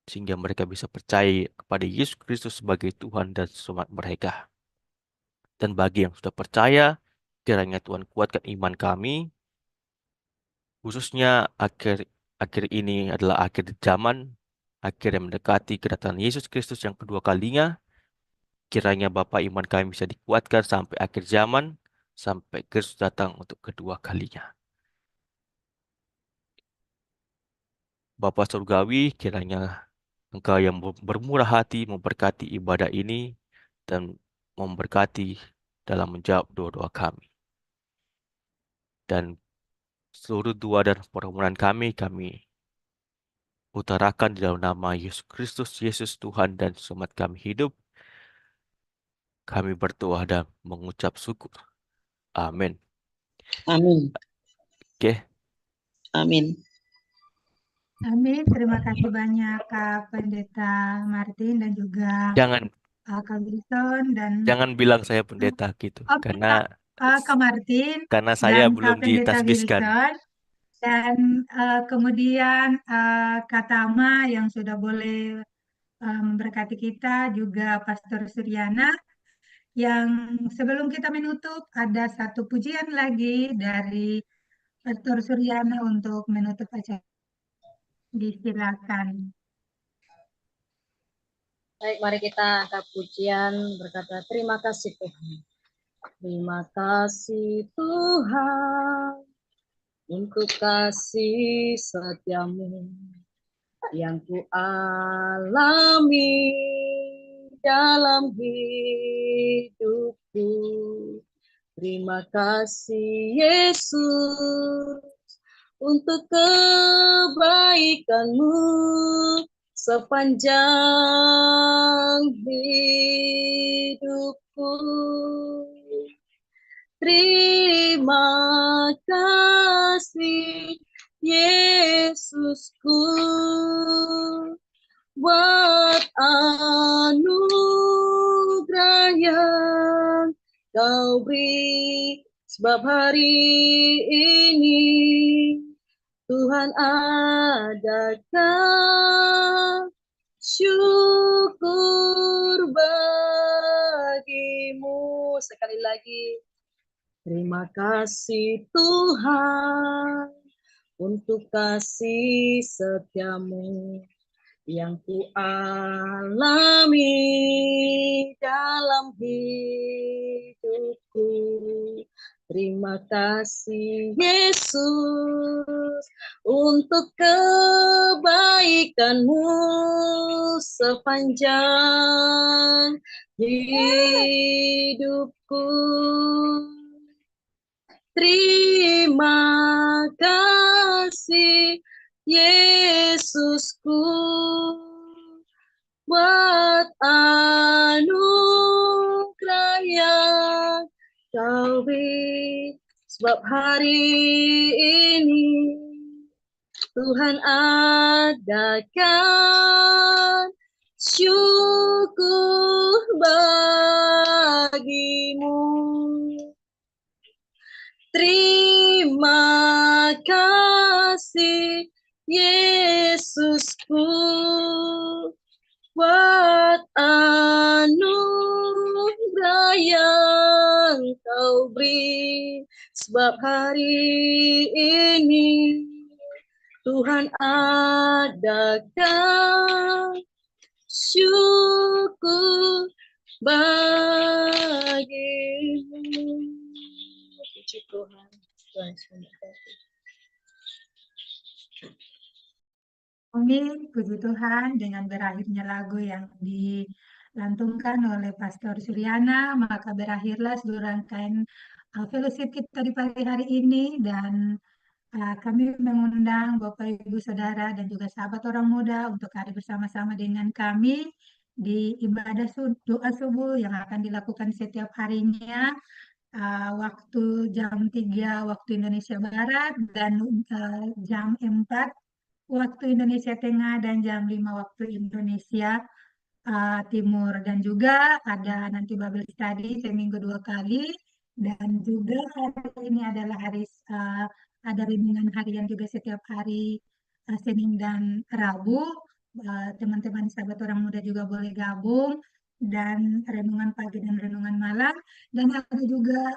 sehingga mereka bisa percaya kepada Yesus Kristus sebagai Tuhan dan selamat mereka. Dan bagi yang sudah percaya, kiranya Tuhan kuatkan iman kami, khususnya akhir ini adalah akhir zaman, akhir yang mendekati kedatangan Yesus Kristus yang kedua kalinya. Kiranya Bapa, iman kami bisa dikuatkan sampai akhir zaman, sampai Kristus datang untuk kedua kalinya. Bapa Surgawi, kiranya Engkau yang bermurah hati memberkati ibadah ini dan memberkati dalam menjawab doa-doa kami. Dan seluruh doa dan permohonan kami utarakan di dalam nama Yesus Kristus, Yesus Tuhan dan Selamat kami hidup. Kami berdoa dan mengucap syukur. Amin. Amin. Oke, Amin. Amin. Terima kasih banyak Kak Pendeta Martin dan juga jangan Kak Wilson dan bilang saya pendeta gitu, Oke, Kak Martin saya dan belum Kak Pendeta ditasbiskan. Wilson dan kemudian Kak Tama yang sudah boleh memberkati kita, juga Pastor Suryana. Yang sebelum kita menutup, ada satu pujian lagi dari Pastor Suryana untuk menutup acara. Disilakan. Baik, mari kita angkat pujian berkata terima kasih Tuhan. Terima kasih Tuhan untuk kasih setiamu yang ku alami dalam hidupku. Terima kasih Yesus untuk kebaikanmu sepanjang hidupku. Terima kasih Yesusku buat anugerah yang Kau beri, sebab hari ini Tuhan adakan syukur bagimu. Sekali lagi, terima kasih Tuhan untuk kasih setiamu yang ku alami dalam hidupku. Terima kasih Yesus untuk kebaikanmu sepanjang hidupku. Terima kasih Yesusku buat anugerah yang Kau beri, sebab hari ini Tuhan adakan syukur bagimu. Terima kasih Yesusku buat anugerah yang kau beri, sebab hari ini Tuhan adakan syukur bagimu. Puji Tuhan. Tuhan memberkati. Amin, puji Tuhan, dengan berakhirnya lagu yang dilantunkan oleh Pastor Suryana, maka berakhirlah seluruh rangkaian fellowship kita di pagi hari ini, dan kami mengundang Bapak Ibu Saudara dan juga sahabat orang muda untuk hadir bersama-sama dengan kami di ibadah doa subuh yang akan dilakukan setiap harinya, waktu jam 3 waktu Indonesia Barat dan jam 4 waktu Indonesia Tengah dan jam 5 waktu Indonesia Timur. Dan juga ada nanti Bible Study seminggu 2 kali, dan juga hari ini adalah hari ada renungan harian juga setiap hari Senin dan Rabu. Teman-teman sahabat orang muda juga boleh gabung, dan renungan pagi dan renungan malam, dan ada juga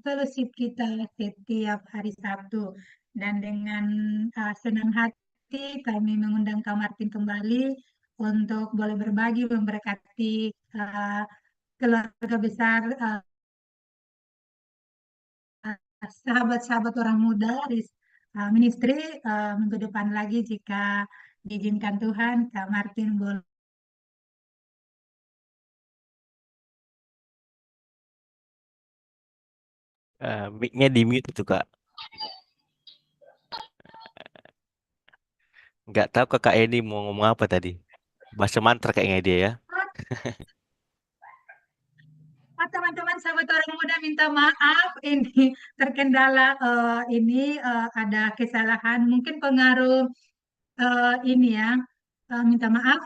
fellowship kita setiap hari Sabtu. Dan dengan senang hati kami mengundang Kak Martin kembali untuk boleh berbagi, memberkati keluarga besar sahabat-sahabat orang muda di ministry minggu depan lagi, jika diizinkan Tuhan. Kak Martin boleh. Mic-nya di mute itu Kak. Nggak tahu Kakak Eni mau ngomong apa tadi. Bahasa mantra kayaknya dia ya. Teman-teman sahabat orang muda, minta maaf ini terkendala, ini ada kesalahan, mungkin pengaruh ini ya, minta maaf.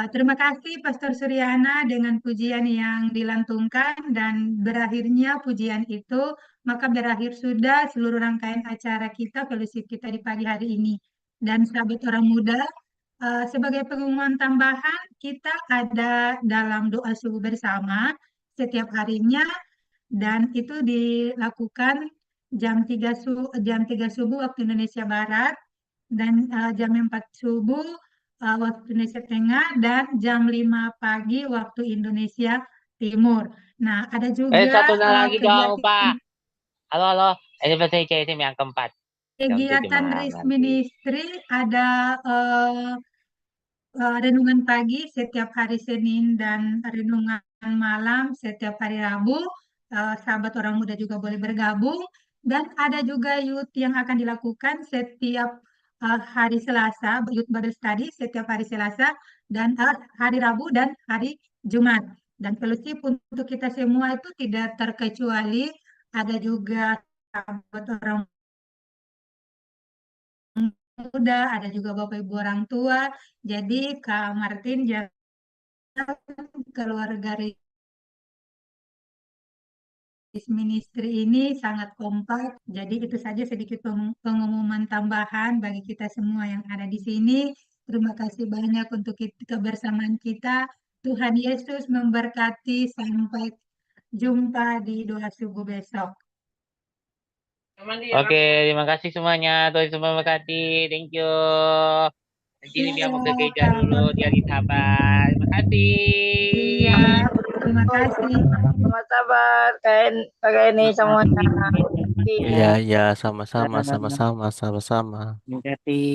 Terima kasih Pastor Suryana dengan pujian yang dilantungkan, dan berakhirnya pujian itu maka berakhir sudah seluruh rangkaian acara kita, fellowship kita di pagi hari ini. Dan sahabat orang muda, sebagai pengumuman tambahan, kita ada dalam doa subuh bersama setiap harinya, dan itu dilakukan jam 3 subuh waktu Indonesia Barat, dan jam 4 subuh waktu Indonesia Tengah, dan jam 5 pagi waktu Indonesia Timur. Nah, ada juga Satu lagi dong, kegiatan Pak. Halo. Anniversary CSM yang keempat. kegiatan malam Risk nanti. Ministry, ada renungan pagi setiap hari Senin dan renungan malam setiap hari Rabu. Sahabat orang muda juga boleh bergabung, dan ada juga youth yang akan dilakukan setiap hari Selasa, youth Bible Study setiap hari Selasa dan hari Rabu dan hari Jumat. Dan fellowship untuk kita semua itu tidak terkecuali, ada juga sahabat orang muda, ada juga Bapak Ibu orang tua. Jadi Kak Martin jangan keluarga Ministry ini sangat kompak. Jadi itu saja sedikit pengumuman tambahan bagi kita semua yang ada di sini. Terima kasih banyak untuk kebersamaan kita. Tuhan Yesus memberkati. Sampai jumpa di doa subuh besok. Oke, terima kasih semuanya. Tuhan Yesus memberkati. Thank you. Nanti dia mau ke gereja dulu, dia disabar. Terima kasih. Iya, terima kasih. Sabar, kayak ini semuanya. Iya, sama-sama. Terima kasih.